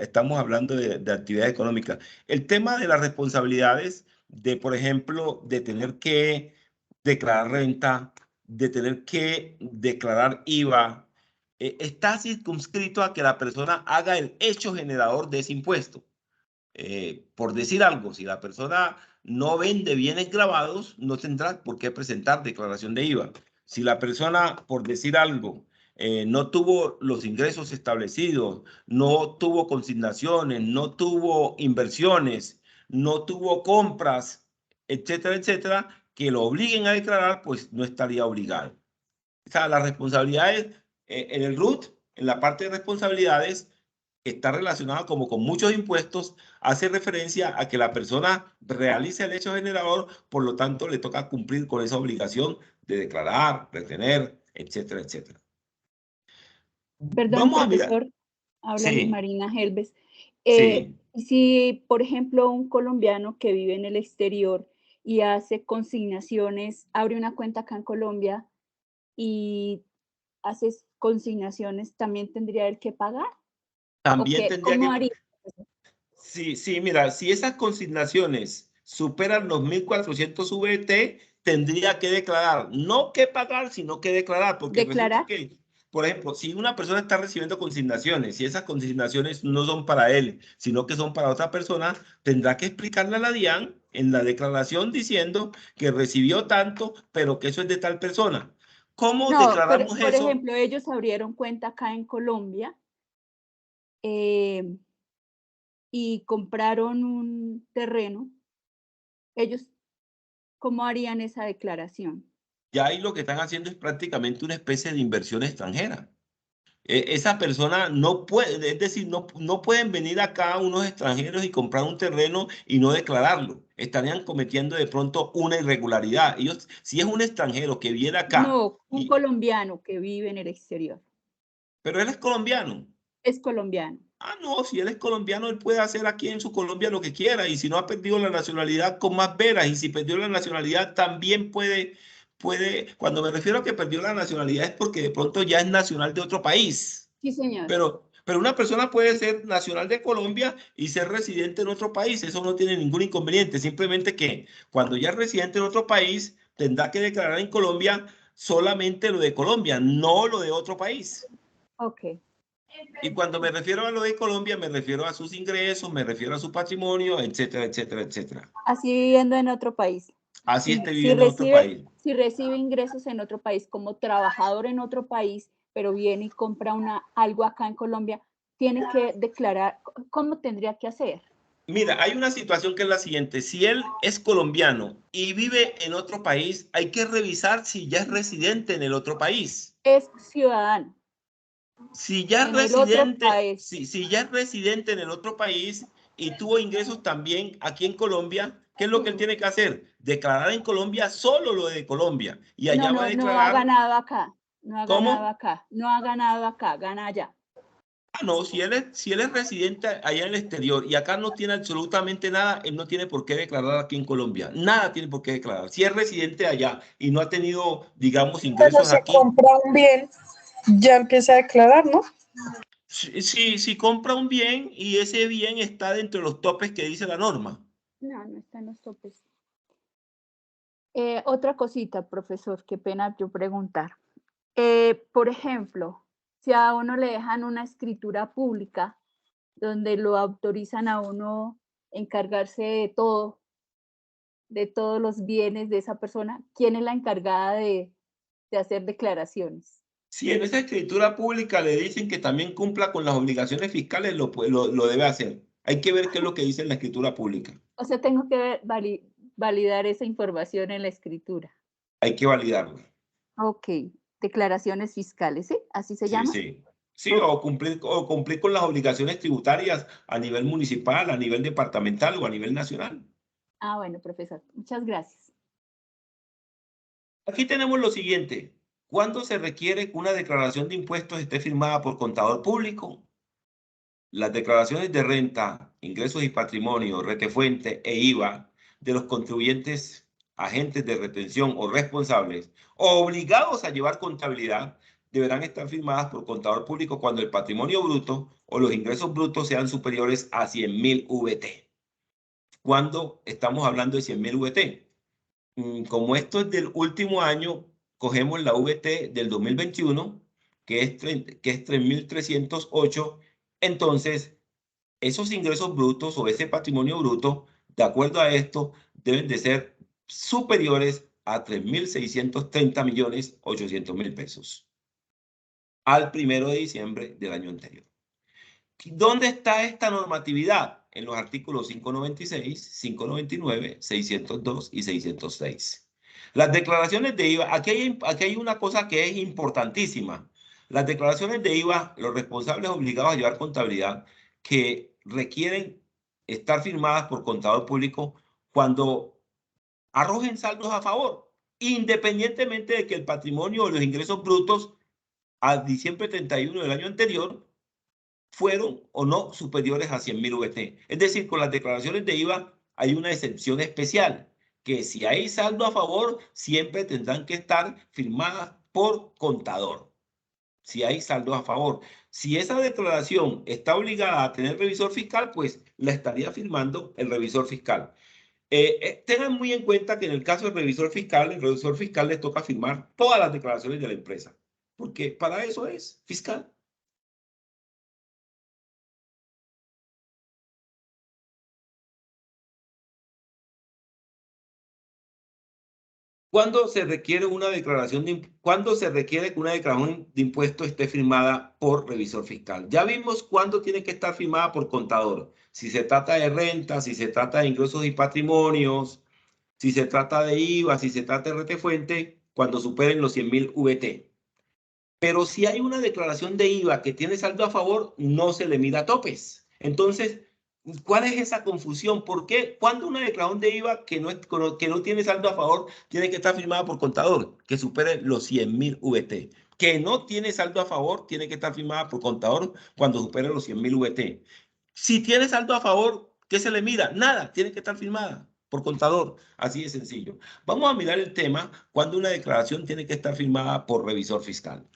Estamos hablando de actividad económica. El tema de las responsabilidades de, por ejemplo, de tener que declarar renta, de tener que declarar IVA, está circunscrito a que la persona haga el hecho generador de ese impuesto. Por decir algo, si la persona no vende bienes grabados, no tendrá por qué presentar declaración de IVA. Si la persona, por decir algo, no tuvo los ingresos establecidos, no tuvo consignaciones, no tuvo inversiones, no tuvo compras, etcétera, etcétera, que lo obliguen a declarar, pues no estaría obligado. O sea, las responsabilidades en el RUT, en la parte de responsabilidades, está relacionada como con muchos impuestos, hace referencia a que la persona realice el hecho generador, por lo tanto le toca cumplir con esa obligación de declarar, retener, etcétera, etcétera. Perdón, Vamos a mirar. profesor, habla Luz Sí, Marina Helves. sí. Si, por ejemplo, un colombiano que vive en el exterior y hace consignaciones, abre una cuenta acá en Colombia y hace consignaciones, ¿también tendría él que pagar? ¿O También qué? tendría ¿Cómo que... haría? Sí, mira, si esas consignaciones superan los 1.400 VT, tendría que declarar, no que pagar, sino que declarar, porque resulta ¿Declarar? que, por ejemplo, si una persona está recibiendo consignaciones, si esas consignaciones no son para él, sino que son para otra persona, tendrá que explicarle a la DIAN en la declaración diciendo que recibió tanto, pero que eso es de tal persona. ¿Cómo No, declaramos por eso? ejemplo, ellos abrieron cuenta acá en Colombia y compraron un terreno. Ellos, ¿cómo harían esa declaración? Ya ahí lo que están haciendo es prácticamente una especie de inversión extranjera. Esa persona no puede, es decir, no pueden venir acá unos extranjeros y comprar un terreno y no declararlo. Estarían cometiendo de pronto una irregularidad. Ellos, si es un extranjero que viene acá, No, un colombiano que vive en el exterior. pero él es colombiano. Es colombiano. Ah, no, si él es colombiano, él puede hacer aquí en su Colombia lo que quiera. Y si no ha perdido la nacionalidad, con más veras. Y si perdió la nacionalidad, también puede, cuando me refiero a que perdió la nacionalidad es porque de pronto ya es nacional de otro país. Sí, señor. Pero una persona puede ser nacional de Colombia y ser residente en otro país. Eso no tiene ningún inconveniente. Simplemente que cuando ya es residente en otro país, tendrá que declarar en Colombia solamente lo de Colombia, no lo de otro país. Ok. Y cuando me refiero a lo de Colombia, me refiero a sus ingresos, me refiero a su patrimonio, etcétera, etcétera, etcétera. Así viviendo en otro país. Así esté viviendo en otro país. Si recibe ingresos en otro país como trabajador en otro país, pero viene y compra algo acá en Colombia, tiene que declarar. ¿Cómo tendría que hacer? Mira, hay una situación que es la siguiente. Si él es colombiano y vive en otro país, hay que revisar si ya es residente en el otro país. Es ciudadano. Si ya es residente, si ya es residente en el otro país y tuvo ingresos también aquí en Colombia, ¿qué es lo que él tiene que hacer? Declarar en Colombia solo lo de Colombia. Y allá va a declarar. No ha ganado acá. No ha ¿Cómo? ganado acá. No ha ganado acá. Gana allá. Ah, no, si él es residente allá en el exterior y acá no tiene absolutamente nada, él no tiene por qué declarar aquí en Colombia. Nada tiene por qué declarar. Si es residente allá y no ha tenido, digamos, ingresos Cuando aquí. se compra un bien, ya empieza a declarar, ¿no? Si compra un bien y ese bien está dentro de los topes que dice la norma. No, no está en los topes. Otra cosita, profesor, qué pena yo preguntar. Por ejemplo, si a uno le dejan una escritura pública donde lo autorizan a uno encargarse de todos los bienes de esa persona, ¿quién es la encargada de hacer declaraciones? Si en esa escritura pública le dicen que también cumpla con las obligaciones fiscales, lo debe hacer. Hay que ver qué es lo que dice en la escritura pública. O sea, tengo que validar esa información en la escritura. Hay que validarlo. Ok, declaraciones fiscales, ¿sí? ¿Así se llama? Sí. Sí, o cumplir con las obligaciones tributarias a nivel municipal, a nivel departamental o a nivel nacional. Ah, bueno, profesor, muchas gracias. Aquí tenemos lo siguiente. ¿Cuándo se requiere que una declaración de impuestos esté firmada por contador público? Las declaraciones de renta, ingresos y patrimonio, retefuente e IVA de los contribuyentes, agentes de retención o responsables obligados a llevar contabilidad deberán estar firmadas por contador público cuando el patrimonio bruto o los ingresos brutos sean superiores a 100.000 VT. ¿Cuándo estamos hablando de 100.000 VT? Como esto es del último año, cogemos la VT del 2021, que es 3.308. Entonces, esos ingresos brutos o ese patrimonio bruto, de acuerdo a esto, deben de ser superiores a 3.630.800.000 pesos al 1 de diciembre del año anterior. ¿Dónde está esta normatividad? En los artículos 596, 599, 602 y 606. Las declaraciones de IVA, aquí hay una cosa que es importantísima. Las declaraciones de IVA, los responsables obligados a llevar contabilidad, que requieren estar firmadas por contador público cuando arrojen saldos a favor, independientemente de que el patrimonio o los ingresos brutos a diciembre 31 del año anterior fueron o no superiores a 100.000 VT. Es decir, con las declaraciones de IVA hay una excepción especial, que si hay saldo a favor, siempre tendrán que estar firmadas por contador. Si hay saldo a favor. Si esa declaración está obligada a tener revisor fiscal, pues la estaría firmando el revisor fiscal. Tengan muy en cuenta que en el caso del revisor fiscal, el revisor fiscal le toca firmar todas las declaraciones de la empresa, porque para eso es fiscal. ¿Cuándo se requiere que una declaración de impuesto esté firmada por revisor fiscal? Ya vimos cuándo tiene que estar firmada por contador. Si se trata de renta, si se trata de ingresos y patrimonios, si se trata de IVA, si se trata de retefuente, cuando superen los 100.000 VT. Pero si hay una declaración de IVA que tiene saldo a favor, no se le mida topes. Entonces, ¿cuál es esa confusión? ¿Por qué? Cuando una declaración de IVA que no tiene saldo a favor tiene que estar firmada por contador, que supere los 100.000 VT. Que no tiene saldo a favor tiene que estar firmada por contador cuando supere los 100.000 VT. Si tiene saldo a favor, ¿qué se le mida? Nada, tiene que estar firmada por contador. Así de sencillo. Vamos a mirar el tema cuando una declaración tiene que estar firmada por revisor fiscal.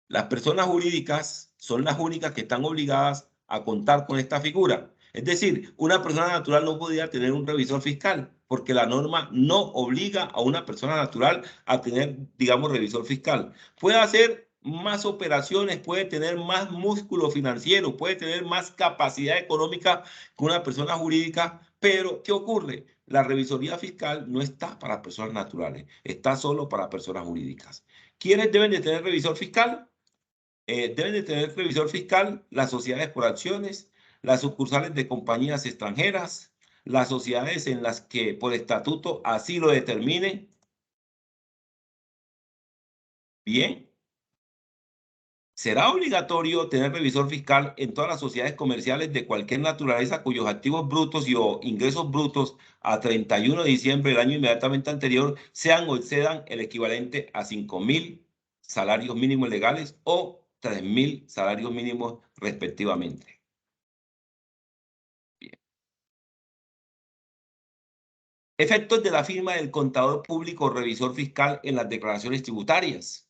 Las personas jurídicas son las únicas que están obligadas a contar con esta figura. Es decir, una persona natural no podría tener un revisor fiscal porque la norma no obliga a una persona natural a tener, digamos, revisor fiscal. Puede hacer más operaciones, puede tener más músculo financiero, puede tener más capacidad económica que una persona jurídica, pero ¿qué ocurre? La revisoría fiscal no está para personas naturales, está solo para personas jurídicas. ¿Quiénes deben de tener revisor fiscal? Deben de tener revisor fiscal las sociedades por acciones, las sucursales de compañías extranjeras, las sociedades en las que por estatuto así lo determine. Bien. Será obligatorio tener revisor fiscal en todas las sociedades comerciales de cualquier naturaleza cuyos activos brutos o ingresos brutos a 31 de diciembre del año inmediatamente anterior sean o excedan el equivalente a 5.000 salarios mínimos legales o 3.000 salarios mínimos respectivamente. Bien. Efectos de la firma del contador público o revisor fiscal en las declaraciones tributarias.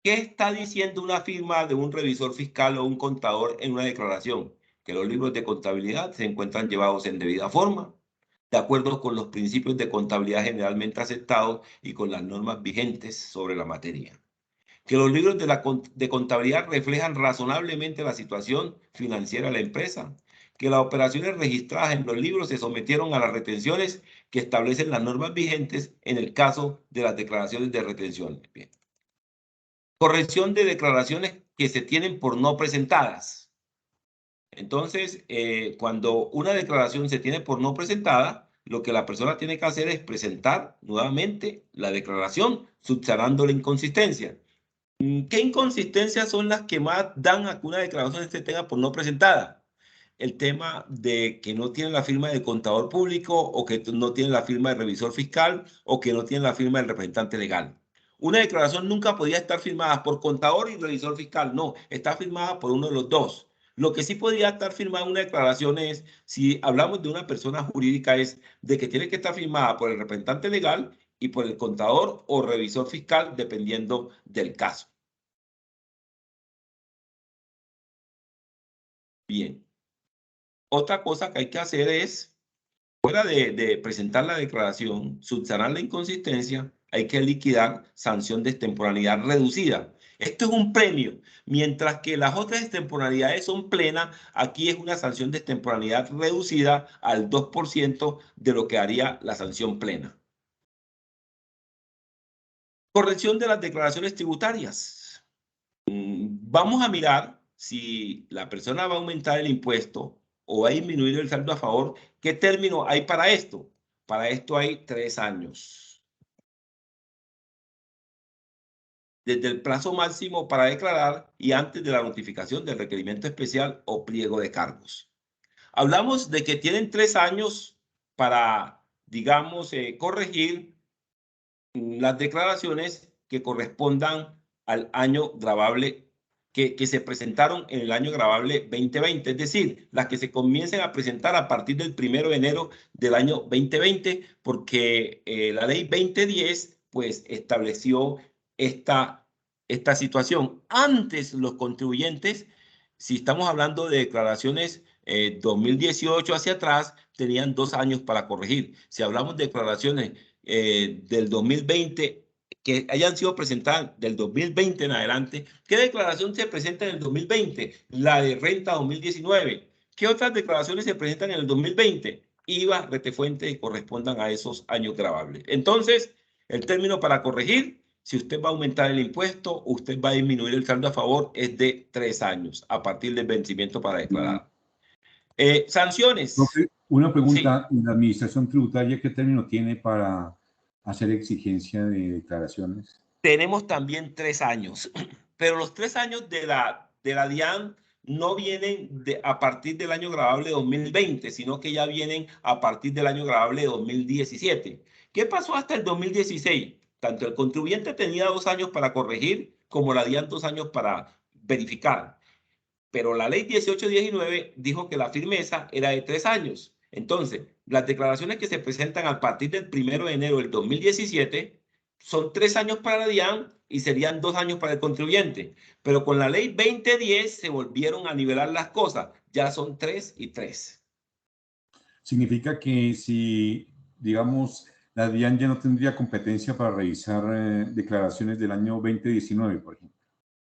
¿Qué está diciendo una firma de un revisor fiscal o un contador en una declaración? Que los libros de contabilidad se encuentran llevados en debida forma, de acuerdo con los principios de contabilidad generalmente aceptados y con las normas vigentes sobre la materia. Que los libros de contabilidad reflejan razonablemente la situación financiera de la empresa. Que las operaciones registradas en los libros se sometieron a las retenciones que establecen las normas vigentes en el caso de las declaraciones de retención. Bien. Corrección de declaraciones que se tienen por no presentadas. Entonces, cuando una declaración se tiene por no presentada, lo que la persona tiene que hacer es presentar nuevamente la declaración, subsanando la inconsistencia. ¿Qué inconsistencias son las que más dan a que una declaración se tenga por no presentada? El tema de que no tiene la firma del contador público o que no tiene la firma del revisor fiscal o que no tiene la firma del representante legal. Una declaración nunca podía estar firmada por contador y revisor fiscal. No, está firmada por uno de los dos. Lo que sí podía estar firmada una declaración es, si hablamos de una persona jurídica, es de que tiene que estar firmada por el representante legal y por el contador o revisor fiscal, dependiendo del caso. Bien. Otra cosa que hay que hacer es, fuera de presentar la declaración, subsanar la inconsistencia, hay que liquidar sanción de extemporaneidad reducida. Esto es un premio, mientras que las otras extemporaneidades son plenas, aquí es una sanción de extemporaneidad reducida al 2% de lo que haría la sanción plena. Corrección de las declaraciones tributarias. Vamos a mirar si la persona va a aumentar el impuesto o va a disminuir el saldo a favor. ¿Qué término hay para esto? Para esto hay 3 años. Desde el plazo máximo para declarar y antes de la notificación del requerimiento especial o pliego de cargos. Hablamos de que tienen 3 años para, digamos, corregir las declaraciones que correspondan al año gravable que se presentaron en el año gravable 2020, es decir, las que se comiencen a presentar a partir del 1 de enero del año 2020, porque la ley 2010 pues estableció esta situación. Antes los contribuyentes, si estamos hablando de declaraciones 2018 hacia atrás, tenían 2 años para corregir. Si hablamos de declaraciones del 2020 que hayan sido presentadas del 2020 en adelante, ¿qué declaración se presenta en el 2020? La de renta 2019. ¿Qué otras declaraciones se presentan en el 2020? IVA, retefuente y correspondan a esos años gravables. Entonces, el término para corregir, si usted va a aumentar el impuesto, usted va a disminuir el saldo a favor, es de 3 años a partir del vencimiento para declarar. Sanciones. Una pregunta, sí. ¿La administración tributaria qué término tiene para hacer exigencia de declaraciones? Tenemos también 3 años, pero los 3 años de la DIAN no vienen a partir del año grabable 2020, sino que ya vienen a partir del año grabable 2017. ¿Qué pasó hasta el 2016? Tanto el contribuyente tenía 2 años para corregir, como la DIAN 2 años para verificar. Pero la ley 1819 dijo que la firmeza era de 3 años. Entonces, las declaraciones que se presentan a partir del 1 de enero del 2017 son 3 años para la DIAN y serían 2 años para el contribuyente. Pero con la ley 2010 se volvieron a nivelar las cosas. Ya son 3 y 3. Significa que si, digamos, la DIAN ya no tendría competencia para revisar declaraciones del año 2019, por ejemplo.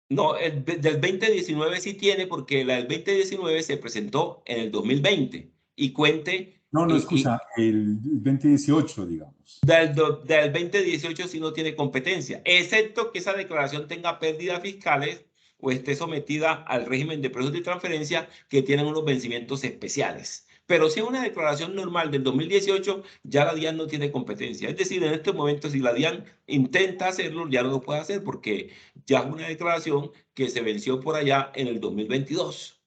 No, del 2019 sí tiene, porque la del 2019 se presentó en el 2020 y cuente. No, excusa, el 2018, digamos. Del 2018 sí no tiene competencia, excepto que esa declaración tenga pérdidas fiscales o esté sometida al régimen de precios de transferencia que tienen unos vencimientos especiales. Pero si es una declaración normal del 2018, ya la DIAN no tiene competencia. Es decir, en este momento, si la DIAN intenta hacerlo, ya no lo puede hacer porque ya es una declaración que se venció por allá en el 2022.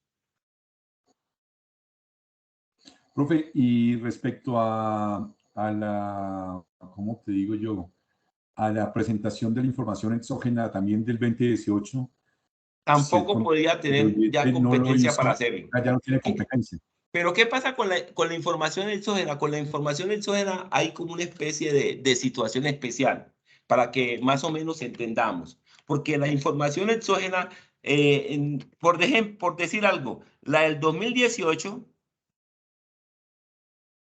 Profe, y respecto a la, ¿cómo te digo yo? A la presentación de la información exógena también del 2018. Tampoco podía tener ya competencia para hacerlo. Ya no tiene competencia. Pero ¿qué pasa con la información exógena? Con la información exógena hay como una especie de situación especial para que más o menos entendamos. Porque la información exógena, por decir algo, la del 2018,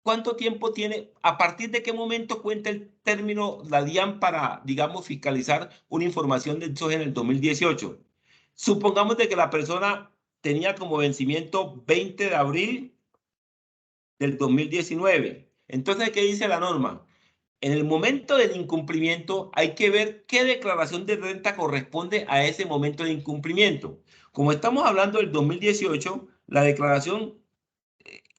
¿cuánto tiempo tiene? ¿A partir de qué momento cuenta el término la DIAN para, digamos, fiscalizar una información exógena en el 2018? Supongamos de que la persona tenía como vencimiento 20 de abril del 2019. Entonces, ¿qué dice la norma? En el momento del incumplimiento hay que ver qué declaración de renta corresponde a ese momento de incumplimiento. Como estamos hablando del 2018, la declaración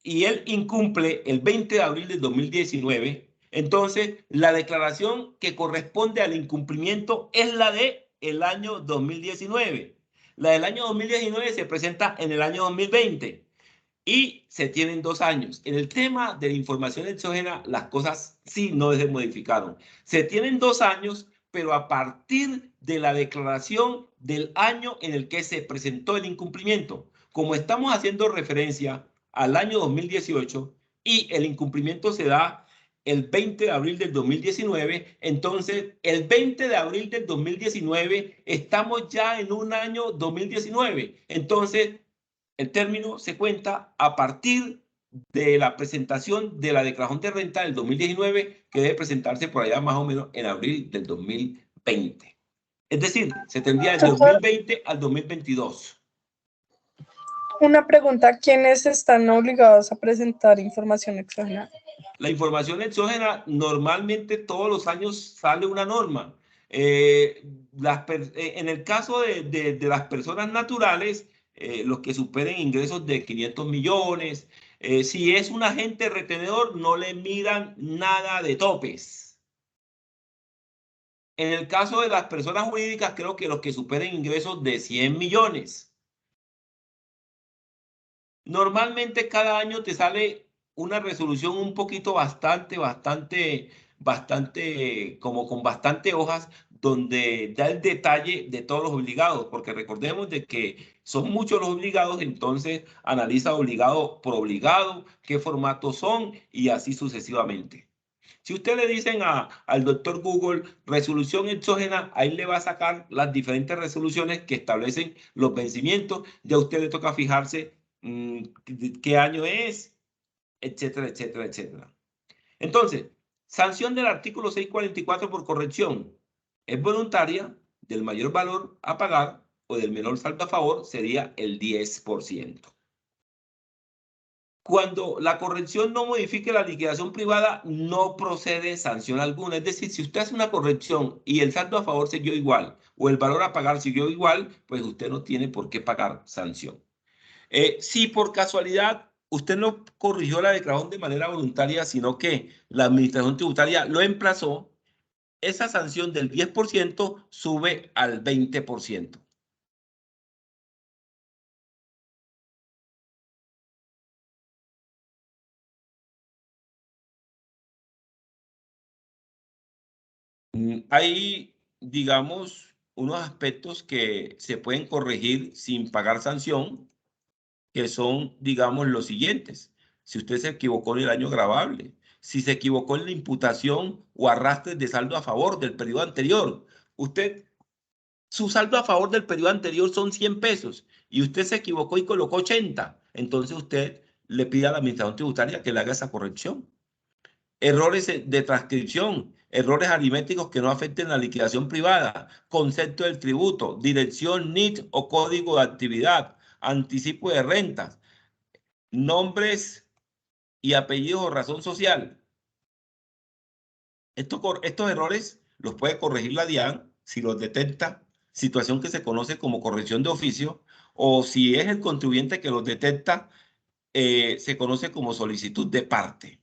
y él incumple el 20 de abril del 2019, entonces la declaración que corresponde al incumplimiento es la de el año 2019. La del año 2019 se presenta en el año 2020 y se tienen 2 años. En el tema de la información exógena, las cosas sí no se modificaron. Se tienen 2 años, pero a partir de la declaración del año en el que se presentó el incumplimiento. Como estamos haciendo referencia al año 2018 y el incumplimiento se da el 20 de abril del 2019, entonces el 20 de abril del 2019 estamos ya en un año 2019. Entonces, el término se cuenta a partir de la presentación de la declaración de renta del 2019, que debe presentarse por allá más o menos en abril del 2020. Es decir, se tendría del 2020 al 2022. Una pregunta, ¿quiénes están obligados a presentar información exógena? La información exógena, normalmente todos los años sale una norma. En el caso de las personas naturales, los que superen ingresos de 500 millones, si es un agente retenedor, no le miran nada de topes. En el caso de las personas jurídicas, creo que los que superen ingresos de 100 millones. Normalmente cada año te sale una resolución un poquito bastante, como con bastante hojas, donde da el detalle de todos los obligados, porque recordemos de que son muchos los obligados, entonces analiza obligado por obligado, qué formatos son y así sucesivamente. Si usted le dicen al doctor Google resolución exógena, ahí le va a sacar las diferentes resoluciones que establecen los vencimientos. Ya a usted le toca fijarse qué año es, etcétera, etcétera, etcétera. Entonces, sanción del artículo 644 por corrección es voluntaria, del mayor valor a pagar o del menor saldo a favor sería el 10%. Cuando la corrección no modifique la liquidación privada, no procede sanción alguna. Es decir, si usted hace una corrección y el saldo a favor siguió igual o el valor a pagar siguió igual, pues usted no tiene por qué pagar sanción. Si por casualidad usted no corrigió la declaración de manera voluntaria, sino que la administración tributaria lo emplazó, esa sanción del 10% sube al 20%. Hay, digamos, unos aspectos que se pueden corregir sin pagar sanción, que son, digamos, los siguientes. Si usted se equivocó en el año gravable, si se equivocó en la imputación o arrastre de saldo a favor del periodo anterior, su saldo a favor del periodo anterior son 100 pesos y usted se equivocó y colocó 80, entonces usted le pide a la administración tributaria que le haga esa corrección. Errores de transcripción, errores aritméticos que no afecten la liquidación privada, concepto del tributo, dirección NIT o código de actividad, anticipo de rentas, nombres y apellidos o razón social. Estos errores los puede corregir la DIAN si los detecta, situación que se conoce como corrección de oficio, o si es el contribuyente que los detecta, se conoce como solicitud de parte.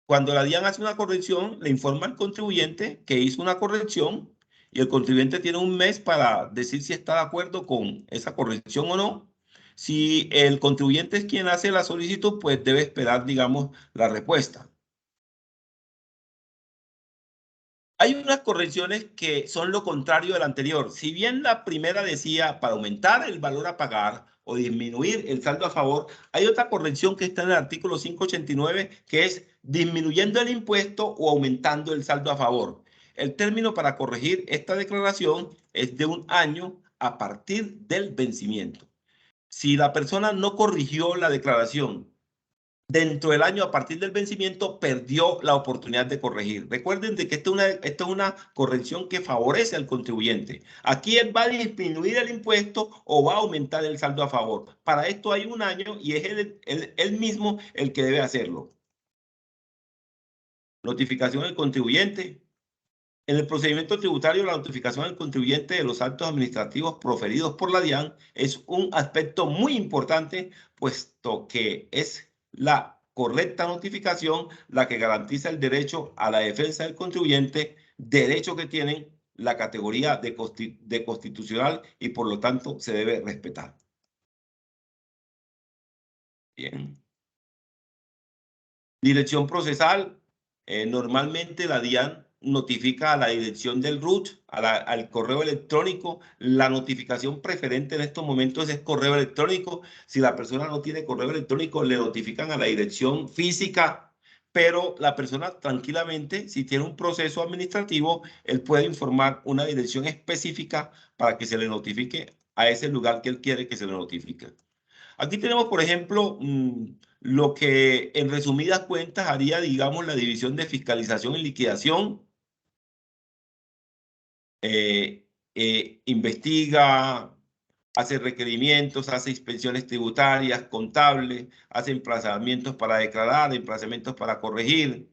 Cuando la DIAN hace una corrección, le informa al contribuyente que hizo una corrección y el contribuyente tiene un mes para decir si está de acuerdo con esa corrección o no. Si el contribuyente es quien hace la solicitud, pues debe esperar, digamos, la respuesta. Hay unas correcciones que son lo contrario de la anterior. Si bien la primera decía para aumentar el valor a pagar o disminuir el saldo a favor, hay otra corrección que está en el artículo 589 que es disminuyendo el impuesto o aumentando el saldo a favor. El término para corregir esta declaración es de 1 año a partir del vencimiento. Si la persona no corrigió la declaración dentro del año a partir del vencimiento, perdió la oportunidad de corregir. Recuerden de que esta es una corrección que favorece al contribuyente. Aquí él va a disminuir el impuesto o va a aumentar el saldo a favor. Para esto hay 1 año y es él mismo el que debe hacerlo. Notificación del contribuyente. En el procedimiento tributario, la notificación al contribuyente de los actos administrativos proferidos por la DIAN es un aspecto muy importante, puesto que es la correcta notificación la que garantiza el derecho a la defensa del contribuyente, derecho que tienen la categoría de constitucional y por lo tanto se debe respetar. Bien. Dirección procesal. Normalmente la DIAN notifica a la dirección del RUT, al correo electrónico. La notificación preferente en estos momentos es correo electrónico. Si la persona no tiene correo electrónico, le notifican a la dirección física, pero la persona tranquilamente, si tiene un proceso administrativo, él puede informar una dirección específica para que se le notifique a ese lugar que él quiere que se le notifique. Aquí tenemos, por ejemplo, lo que en resumidas cuentas haría, digamos, la división de fiscalización y liquidación. Investiga, hace requerimientos, hace inspecciones tributarias, contables, hace emplazamientos para declarar, emplazamientos para corregir.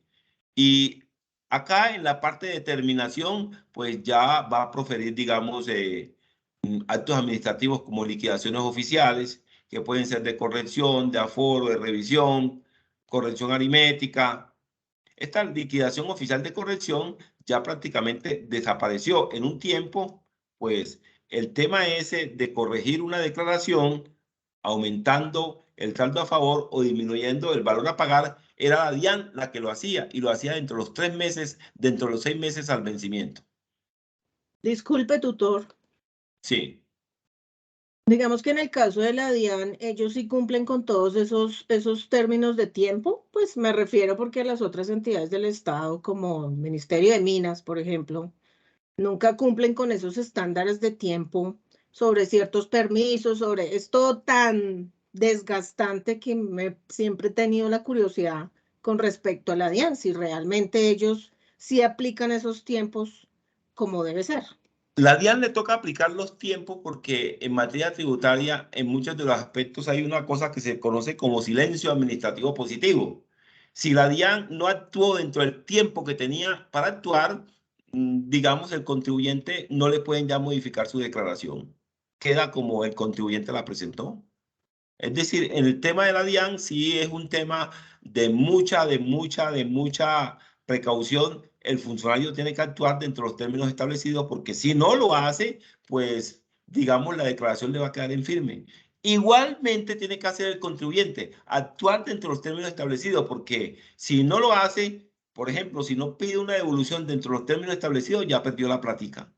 Y acá en la parte de determinación, pues ya va a proferir, digamos, actos administrativos como liquidaciones oficiales, que pueden ser de corrección, de aforo, de revisión, corrección aritmética. Esta liquidación oficial de corrección ya prácticamente desapareció. En un tiempo, pues el tema ese de corregir una declaración aumentando el saldo a favor o disminuyendo el valor a pagar, era la DIAN la que lo hacía y lo hacía dentro de los 3 meses, dentro de los 6 meses al vencimiento. Disculpe, tutor. Sí. Digamos que en el caso de la DIAN, ellos sí cumplen con todos esos términos de tiempo, pues me refiero porque las otras entidades del Estado, como el Ministerio de Minas, por ejemplo, nunca cumplen con esos estándares de tiempo sobre ciertos permisos, sobre esto tan desgastante que siempre he tenido la curiosidad con respecto a la DIAN, si realmente ellos sí aplican esos tiempos como debe ser. La DIAN le toca aplicar los tiempos porque en materia tributaria, en muchos de los aspectos, hay una cosa que se conoce como silencio administrativo positivo. Si la DIAN no actuó dentro del tiempo que tenía para actuar, digamos, el contribuyente no le pueden ya modificar su declaración. Queda como el contribuyente la presentó. Es decir, en el tema de la DIAN sí es un tema de mucha precaución. El funcionario tiene que actuar dentro de los términos establecidos, porque si no lo hace, pues, digamos, la declaración le va a quedar en firme. Igualmente tiene que hacer el contribuyente, actuar dentro de los términos establecidos, porque si no lo hace, por ejemplo, si no pide una devolución dentro de los términos establecidos, ya perdió la plática.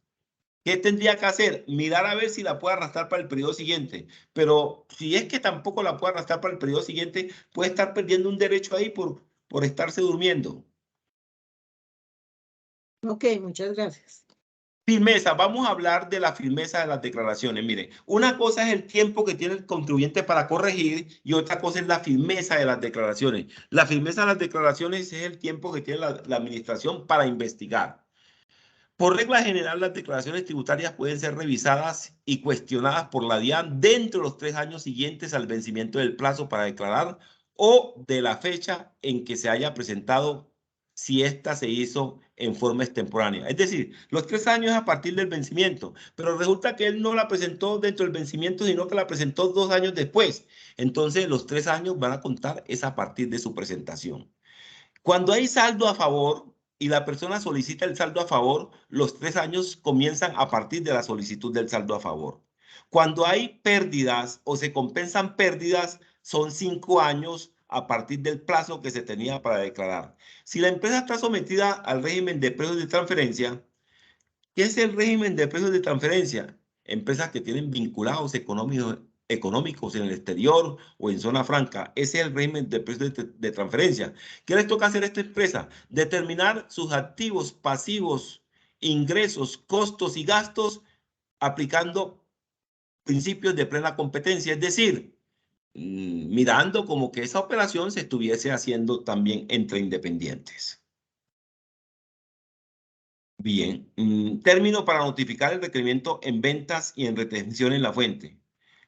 ¿Qué tendría que hacer? Mirar a ver si la puede arrastrar para el periodo siguiente. Pero si es que tampoco la puede arrastrar para el periodo siguiente, puede estar perdiendo un derecho ahí por estarse durmiendo. Ok, muchas gracias. Firmeza, vamos a hablar de la firmeza de las declaraciones. Mire, una cosa es el tiempo que tiene el contribuyente para corregir y otra cosa es la firmeza de las declaraciones. La firmeza de las declaraciones es el tiempo que tiene la administración para investigar. Por regla general, las declaraciones tributarias pueden ser revisadas y cuestionadas por la DIAN dentro de los 3 años siguientes al vencimiento del plazo para declarar o de la fecha en que se haya presentado, si ésta se hizo en forma extemporánea. Es decir, los 3 años a partir del vencimiento, pero resulta que él no la presentó dentro del vencimiento, sino que la presentó 2 años después. Entonces, los 3 años van a contar es a partir de su presentación. Cuando hay saldo a favor y la persona solicita el saldo a favor, los 3 años comienzan a partir de la solicitud del saldo a favor. Cuando hay pérdidas o se compensan pérdidas, son 5 años a partir del plazo que se tenía para declarar. Si la empresa está sometida al régimen de precios de transferencia, ¿qué es el régimen de precios de transferencia? Empresas que tienen vinculados económicos en el exterior o en zona franca. Ese es el régimen de precios de transferencia. ¿Qué les toca hacer a esta empresa? Determinar sus activos, pasivos, ingresos, costos y gastos aplicando principios de plena competencia, es decir, mirando como que esa operación se estuviese haciendo también entre independientes. Bien, término para notificar el requerimiento en ventas y en retención en la fuente.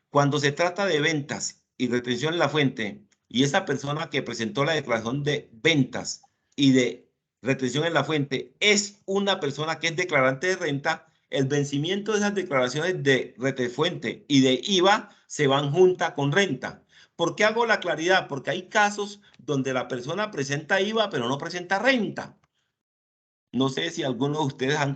Cuando se trata de ventas y retención en la fuente y esa persona que presentó la declaración de ventas y de retención en la fuente es una persona que es declarante de renta, el vencimiento de esas declaraciones de retefuente y de IVA se van juntas con renta. ¿Por qué hago la claridad? Porque hay casos donde la persona presenta IVA pero no presenta renta. No sé si algunos de ustedes han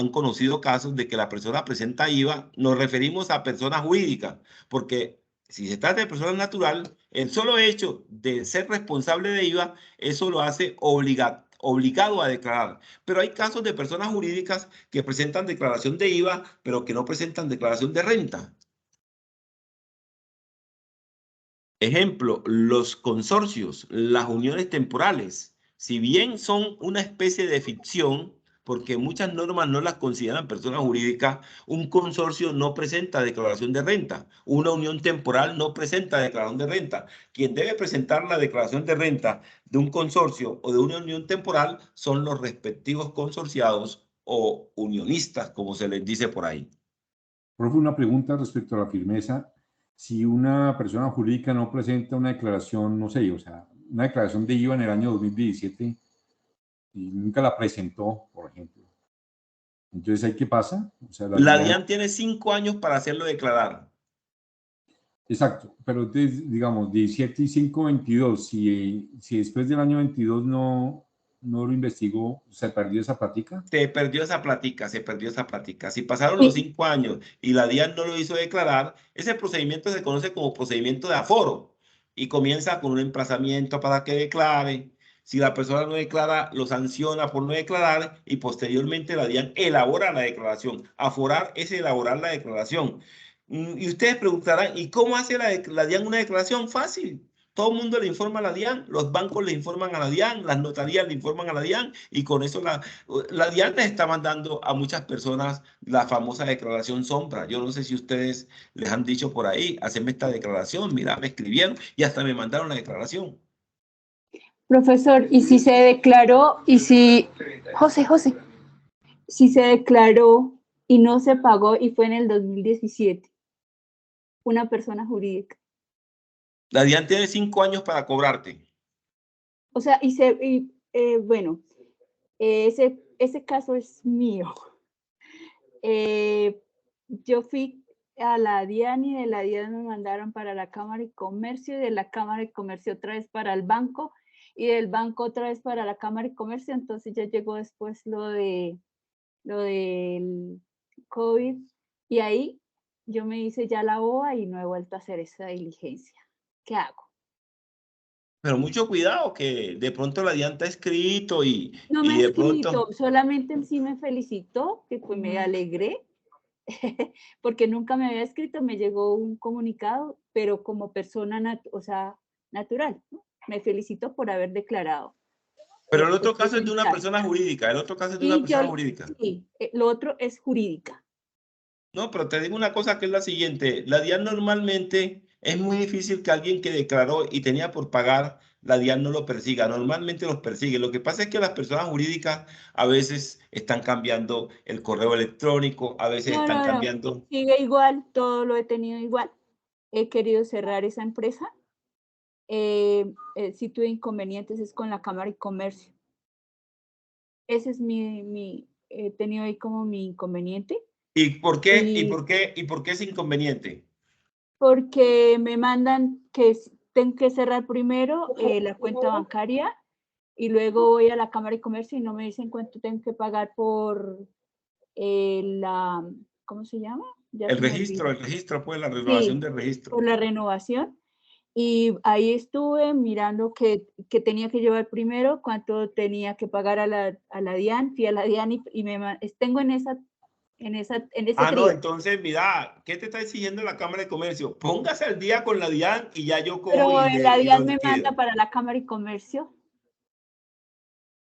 conocido casos de que la persona presenta IVA. Nos referimos a personas jurídicas, porque si se trata de persona natural, el solo hecho de ser responsable de IVA, eso lo hace obligado a declarar. Pero hay casos de personas jurídicas que presentan declaración de IVA, pero que no presentan declaración de renta. Ejemplo, los consorcios, las uniones temporales, si bien son una especie de ficción, porque muchas normas no las consideran personas jurídicas, un consorcio no presenta declaración de renta, una unión temporal no presenta declaración de renta. Quien debe presentar la declaración de renta de un consorcio o de una unión temporal son los respectivos consorciados o unionistas, como se les dice por ahí. Profe, una pregunta respecto a la firmeza. Si una persona jurídica no presenta una declaración, no sé, o sea, una declaración de IVA en el año 2017 y nunca la presentó, por ejemplo, entonces ¿ahí qué pasa? O sea, La DIAN tiene 5 años para hacerlo declarar. Exacto, pero entonces, digamos, 17 y 5, 22, si después del año 22 no lo investigó, ¿se perdió esa plática? Se perdió esa plática, se perdió esa plática. Si pasaron los 5 años y la DIAN no lo hizo declarar, ese procedimiento se conoce como procedimiento de aforo y comienza con un emplazamiento para que declare. Si la persona no declara, lo sanciona por no declarar y posteriormente la DIAN elabora la declaración. Aforar es elaborar la declaración. Y ustedes preguntarán, ¿y cómo hace la DIAN una declaración? Fácil. Todo el mundo le informa a la DIAN, los bancos le informan a la DIAN, las notarías le informan a la DIAN y con eso la DIAN les está mandando a muchas personas la famosa declaración sombra. Yo no sé si ustedes les han dicho por ahí, haceme esta declaración, mira, me escribieron y hasta me mandaron la declaración. Profesor, ¿y si se declaró José, si se declaró y no se pagó y fue en el 2017, una persona jurídica? La DIAN tiene 5 años para cobrarte. O sea, bueno, ese caso es mío. Yo fui a la DIAN y de la DIAN me mandaron para la Cámara de Comercio y de la Cámara de Comercio otra vez para el banco y del banco otra vez para la Cámara de Comercio. Entonces ya llegó después lo del COVID y ahí yo me hice ya la BOA y no he vuelto a hacer esa diligencia. ¿Qué hago? Pero mucho cuidado, que de pronto la DIAN está escrito No y me ha de escrito, pronto... solamente en sí me felicitó, que pues me alegré, porque nunca me había escrito, me llegó un comunicado, pero como persona, o sea, natural, ¿no? Me felicitó por haber declarado. Pero el otro caso es de una presencial. persona jurídica, el otro caso es de una Y persona yo, jurídica. sí, lo otro es jurídica. No, pero te digo una cosa que es la siguiente. La DIAN normalmente es muy difícil que alguien que declaró y tenía por pagar, la DIAN no lo persiga. Normalmente los persigue. Lo que pasa es que las personas jurídicas a veces están cambiando el correo electrónico, a veces No, están no, no, cambiando... sigue igual, todo lo he tenido igual. He querido cerrar esa empresa. Si tuve inconvenientes es con la Cámara de Comercio. Ese es he tenido ahí como mi inconveniente. ¿Y por qué? ¿Y Y por qué? ¿Y por qué es inconveniente? porque me mandan que tengo que cerrar primero la cuenta bancaria y luego voy a la Cámara de Comercio y no me dicen cuánto tengo que pagar por la, ¿cómo se llama? Ya El se me olvidó. registro, pues la renovación Sí, del registro. por la renovación. Y ahí estuve mirando que tenía que llevar primero, cuánto tenía que pagar a la DIAN, fui a la DIAN y tengo en ese Ah, no, trío. entonces, mira, ¿qué te está exigiendo la Cámara de Comercio? Póngase al día con la DIAN y ya yo cojo Pero la y lo DIAN me manda liquido. para la Cámara de Comercio.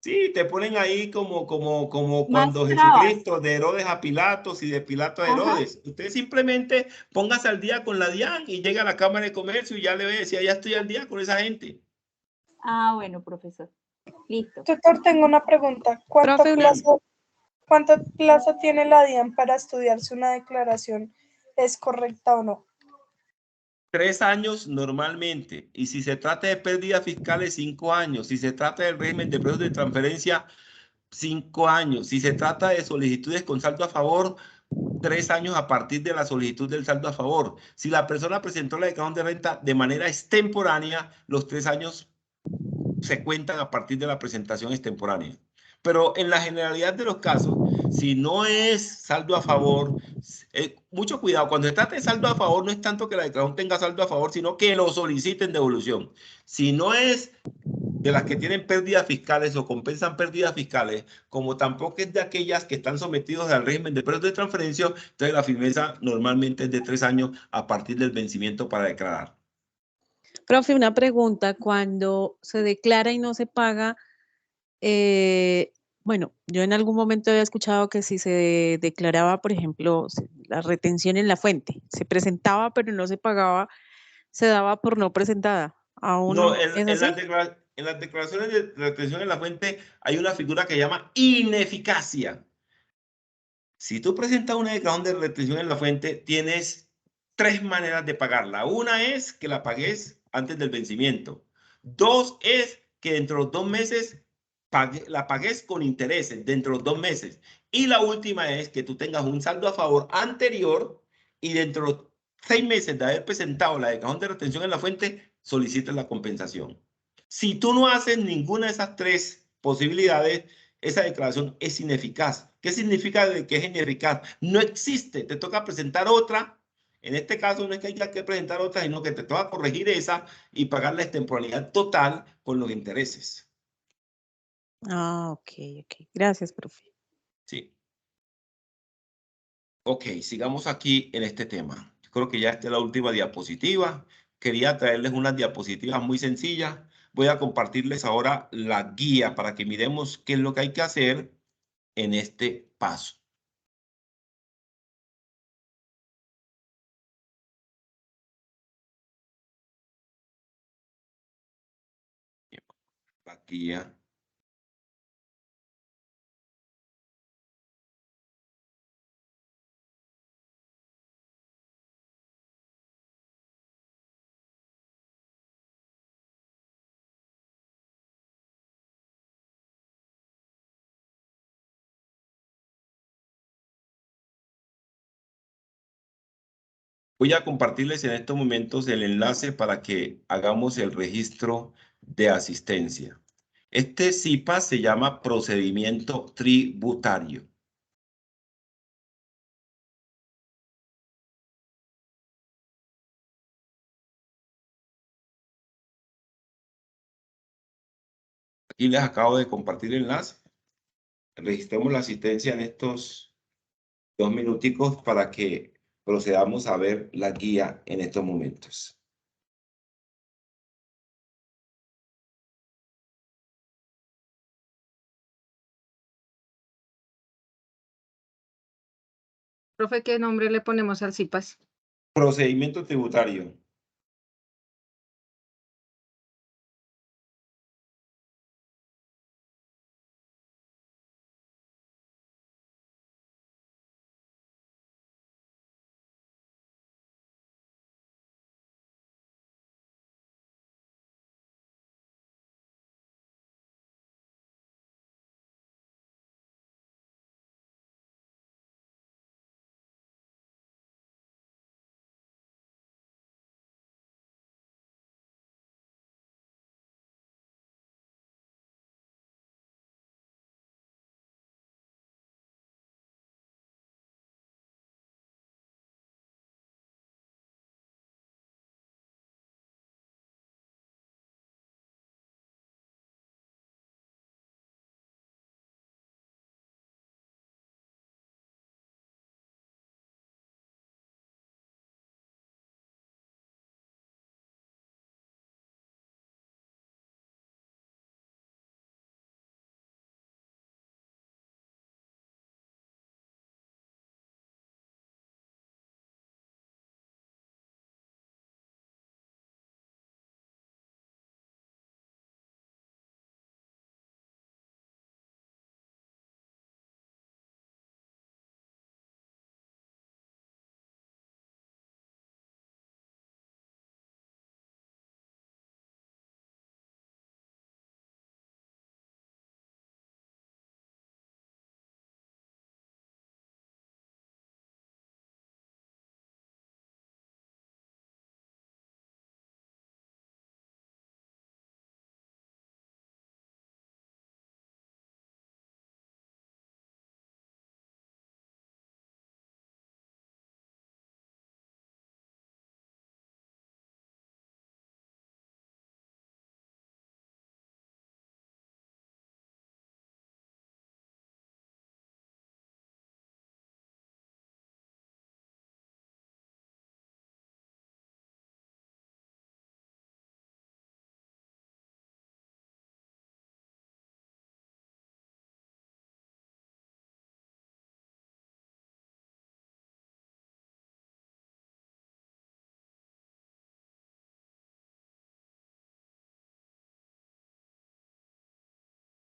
Sí, te ponen ahí como Más cuando trabas. Jesucristo, de Herodes a Pilatos y de Pilato a Ajá. Herodes. Usted simplemente póngase al día con la DIAN y llega a la Cámara de Comercio y ya le ve, decía, ya estoy al día con esa gente. Ah, bueno, profesor. Listo. Tutor, tengo una pregunta. Profe, ¿Cuánto plazo tiene la DIAN para estudiar si una declaración es correcta o no? 3 años normalmente. Y si se trata de pérdidas fiscales, 5 años. Si se trata del régimen de precios de transferencia, 5 años. Si se trata de solicitudes con saldo a favor, 3 años a partir de la solicitud del saldo a favor. Si la persona presentó la declaración de renta de manera extemporánea, los 3 años se cuentan a partir de la presentación extemporánea. Pero en la generalidad de los casos, si no es saldo a favor, mucho cuidado, cuando se trata de saldo a favor, no es tanto que la declaración tenga saldo a favor, sino que lo soliciten devolución. Si no es de las que tienen pérdidas fiscales o compensan pérdidas fiscales, como tampoco es de aquellas que están sometidos al régimen de precios de transferencia, entonces la firmeza normalmente es de 3 años a partir del vencimiento para declarar. profe, una pregunta. Cuando se declara y no se paga, bueno, yo en algún momento había escuchado que si se declaraba, por ejemplo, la retención en la fuente, se presentaba pero no se pagaba, se daba por no presentada. No, ¿Aún es así? en las declaraciones de retención en la fuente hay una figura que se llama ineficacia. Si tú presentas una declaración de retención en la fuente, tienes 3 maneras de pagarla. Una es que la pagues antes del vencimiento. 2 es que dentro de los 2 meses la pagues con intereses dentro de los 2 meses. Y la última es que tú tengas un saldo a favor anterior y dentro de los 6 meses de haber presentado la declaración de retención en la fuente, solicites la compensación. Si tú no haces ninguna de esas 3 posibilidades, esa declaración es ineficaz. ¿Qué significa que es ineficaz? No existe, te toca presentar otra. En este caso no es que haya que presentar otra, sino que te toca corregir esa y pagar la extemporaneidad total con los intereses. Ah, ok, ok. Gracias, profe. Sí. Ok, sigamos aquí en este tema. Yo creo que ya esta es la última diapositiva. Quería traerles unas diapositivas muy sencillas. Voy a compartirles ahora la guía para que miremos qué es lo que hay que hacer en este paso. La guía. Voy a compartirles en estos momentos el enlace para que hagamos el registro de asistencia. Este CIPA se llama procedimiento tributario. Aquí les acabo de compartir el enlace. Registremos la asistencia en estos 2 minuticos para que procedamos a ver la guía en estos momentos. Profe, ¿qué nombre le ponemos al CIPAS? Procedimiento tributario.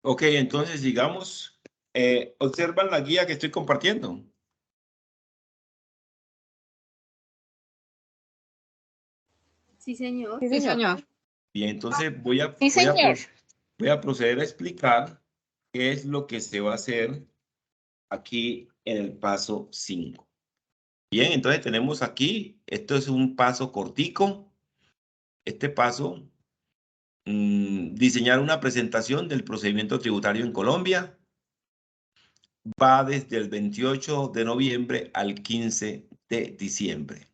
Ok, entonces sigamos. ¿Observan la guía que estoy compartiendo? Sí, señor. Sí, señor. Bien, entonces voy a proceder a explicar qué es lo que se va a hacer aquí en el paso 5. Bien, entonces tenemos aquí, esto es un paso cortico. Este paso, diseñar una presentación del procedimiento tributario en Colombia, va desde el 28 de noviembre al 15 de diciembre.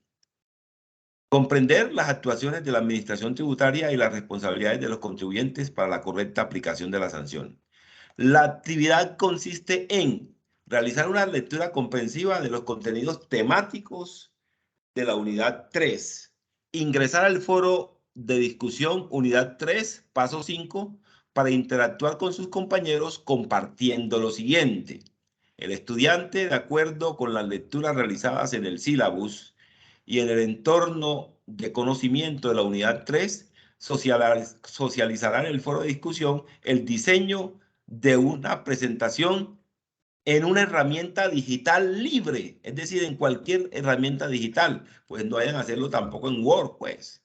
Comprender las actuaciones de la administración tributaria y las responsabilidades de los contribuyentes para la correcta aplicación de la sanción. La actividad consiste en realizar una lectura comprensiva de los contenidos temáticos de la unidad 3. Ingresar al foro de discusión unidad 3, paso 5, para interactuar con sus compañeros compartiendo lo siguiente. El estudiante, de acuerdo con las lecturas realizadas en el sílabus y en el entorno de conocimiento de la unidad 3, socializará en el foro de discusión el diseño de una presentación en una herramienta digital libre, es decir, en cualquier herramienta digital. Pues no vayan a hacerlo tampoco en Word, pues.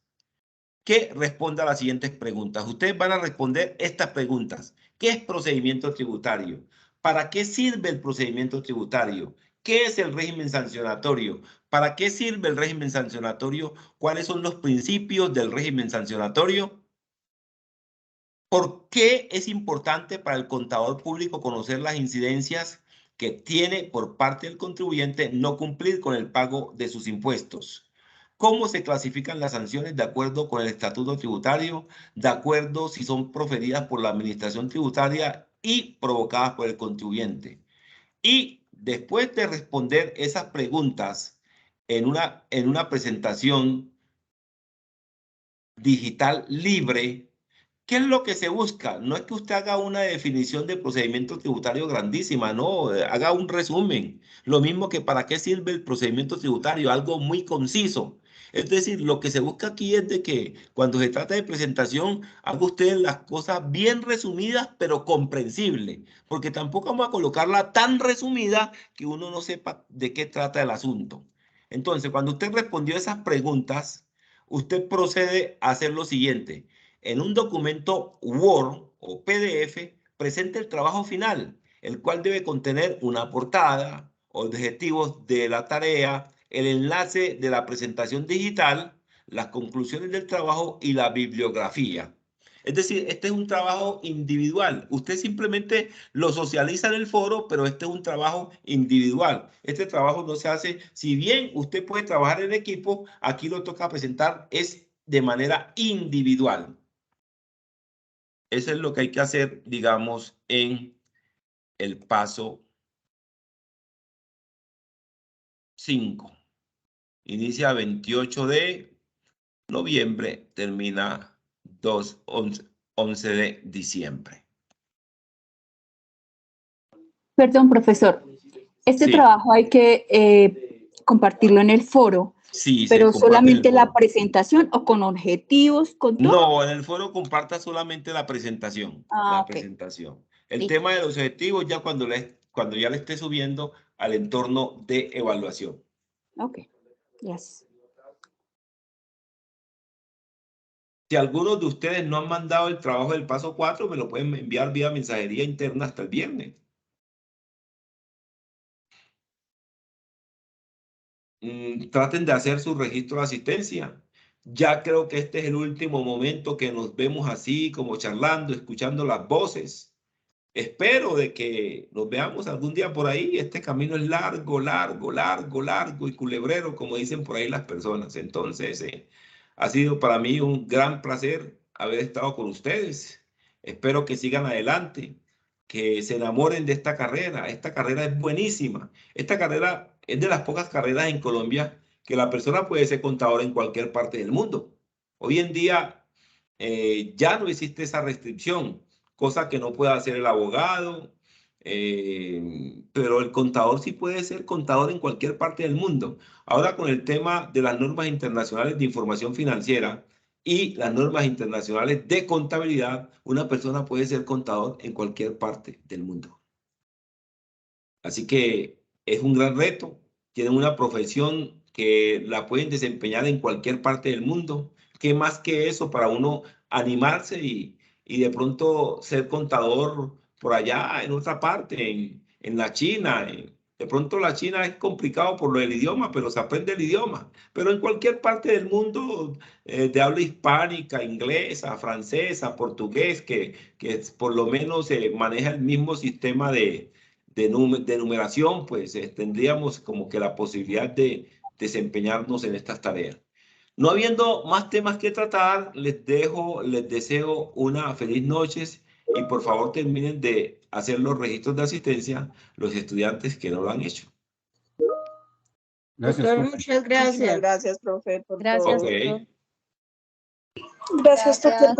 Que responda a las siguientes preguntas. Ustedes van a responder estas preguntas. ¿Qué es procedimiento tributario? ¿Para qué sirve el procedimiento tributario? ¿Qué es el régimen sancionatorio? ¿Para qué sirve el régimen sancionatorio? ¿Cuáles son los principios del régimen sancionatorio? ¿Por qué es importante para el contador público conocer las incidencias que tiene por parte del contribuyente no cumplir con el pago de sus impuestos? ¿Cómo se clasifican las sanciones de acuerdo con el estatuto tributario, de acuerdo si son proferidas por la administración tributaria y provocadas por el contribuyente? Y después de responder esas preguntas en una presentación digital libre, ¿qué es lo que se busca? No es que usted haga una definición de procedimiento tributario grandísima, no, haga un resumen. Lo mismo que para qué sirve el procedimiento tributario, algo muy conciso. Es decir, lo que se busca aquí es de que cuando se trata de presentación, haga usted las cosas bien resumidas, pero comprensibles, porque tampoco vamos a colocarla tan resumida que uno no sepa de qué trata el asunto. Entonces, cuando usted respondió esas preguntas, usted procede a hacer lo siguiente. En un documento Word o PDF, presenta el trabajo final, el cual debe contener una portada, objetivos de la tarea, el enlace de la presentación digital, las conclusiones del trabajo y la bibliografía. Es decir, este es un trabajo individual. Usted simplemente lo socializa en el foro, pero este es un trabajo individual. Este trabajo no se hace, si bien usted puede trabajar en equipo, aquí lo toca presentar es de manera individual. Eso es lo que hay que hacer, digamos, en el paso 5. Inicia 28 de noviembre, termina 11 de diciembre. Perdón, profesor. Este Sí. trabajo hay que compartirlo en el foro, Sí, pero se comparte en el solamente la foro. presentación o con objetivos, con todo. No, en el foro comparta solamente la presentación. Ah, La ok. presentación. El Listo. tema de los objetivos ya cuando ya le esté subiendo al entorno de evaluación. Ok, gracias. Si algunos de ustedes no han mandado el trabajo del paso 4, me lo pueden enviar vía mensajería interna hasta el viernes. Traten de hacer su registro de asistencia. Ya creo que este es el último momento que nos vemos así, como charlando, escuchando las voces. Espero de que nos veamos algún día por ahí. Este camino es largo, largo, largo, largo y culebrero, como dicen por ahí las personas. Entonces, ha sido para mí un gran placer haber estado con ustedes. Espero que sigan adelante, que se enamoren de esta carrera. Esta carrera es buenísima. Esta carrera es de las pocas carreras en Colombia que la persona puede ser contador en cualquier parte del mundo. Hoy en día ya no existe esa restricción, cosa que no puede hacer el abogado, pero el contador sí puede ser contador en cualquier parte del mundo. Ahora con el tema de las normas internacionales de información financiera y las normas internacionales de contabilidad, una persona puede ser contador en cualquier parte del mundo. Así que es un gran reto. Tienen una profesión que la pueden desempeñar en cualquier parte del mundo. ¿Qué más que eso para uno animarse y de pronto ser contador por allá en otra parte, en la China? De pronto la China es complicado por lo del idioma, pero se aprende el idioma. Pero en cualquier parte del mundo de habla hispánica, inglesa, francesa, portugués, que por lo menos se maneja el mismo sistema de numeración, pues tendríamos como que la posibilidad de desempeñarnos en estas tareas. No habiendo más temas que tratar, les deseo una feliz noche y por favor terminen de hacer los registros de asistencia los estudiantes que no lo han hecho. Gracias, Doctor, profe. muchas Muchísimas gracias. gracias, profe, por Gracias, todo. doctor. Gracias, doctor.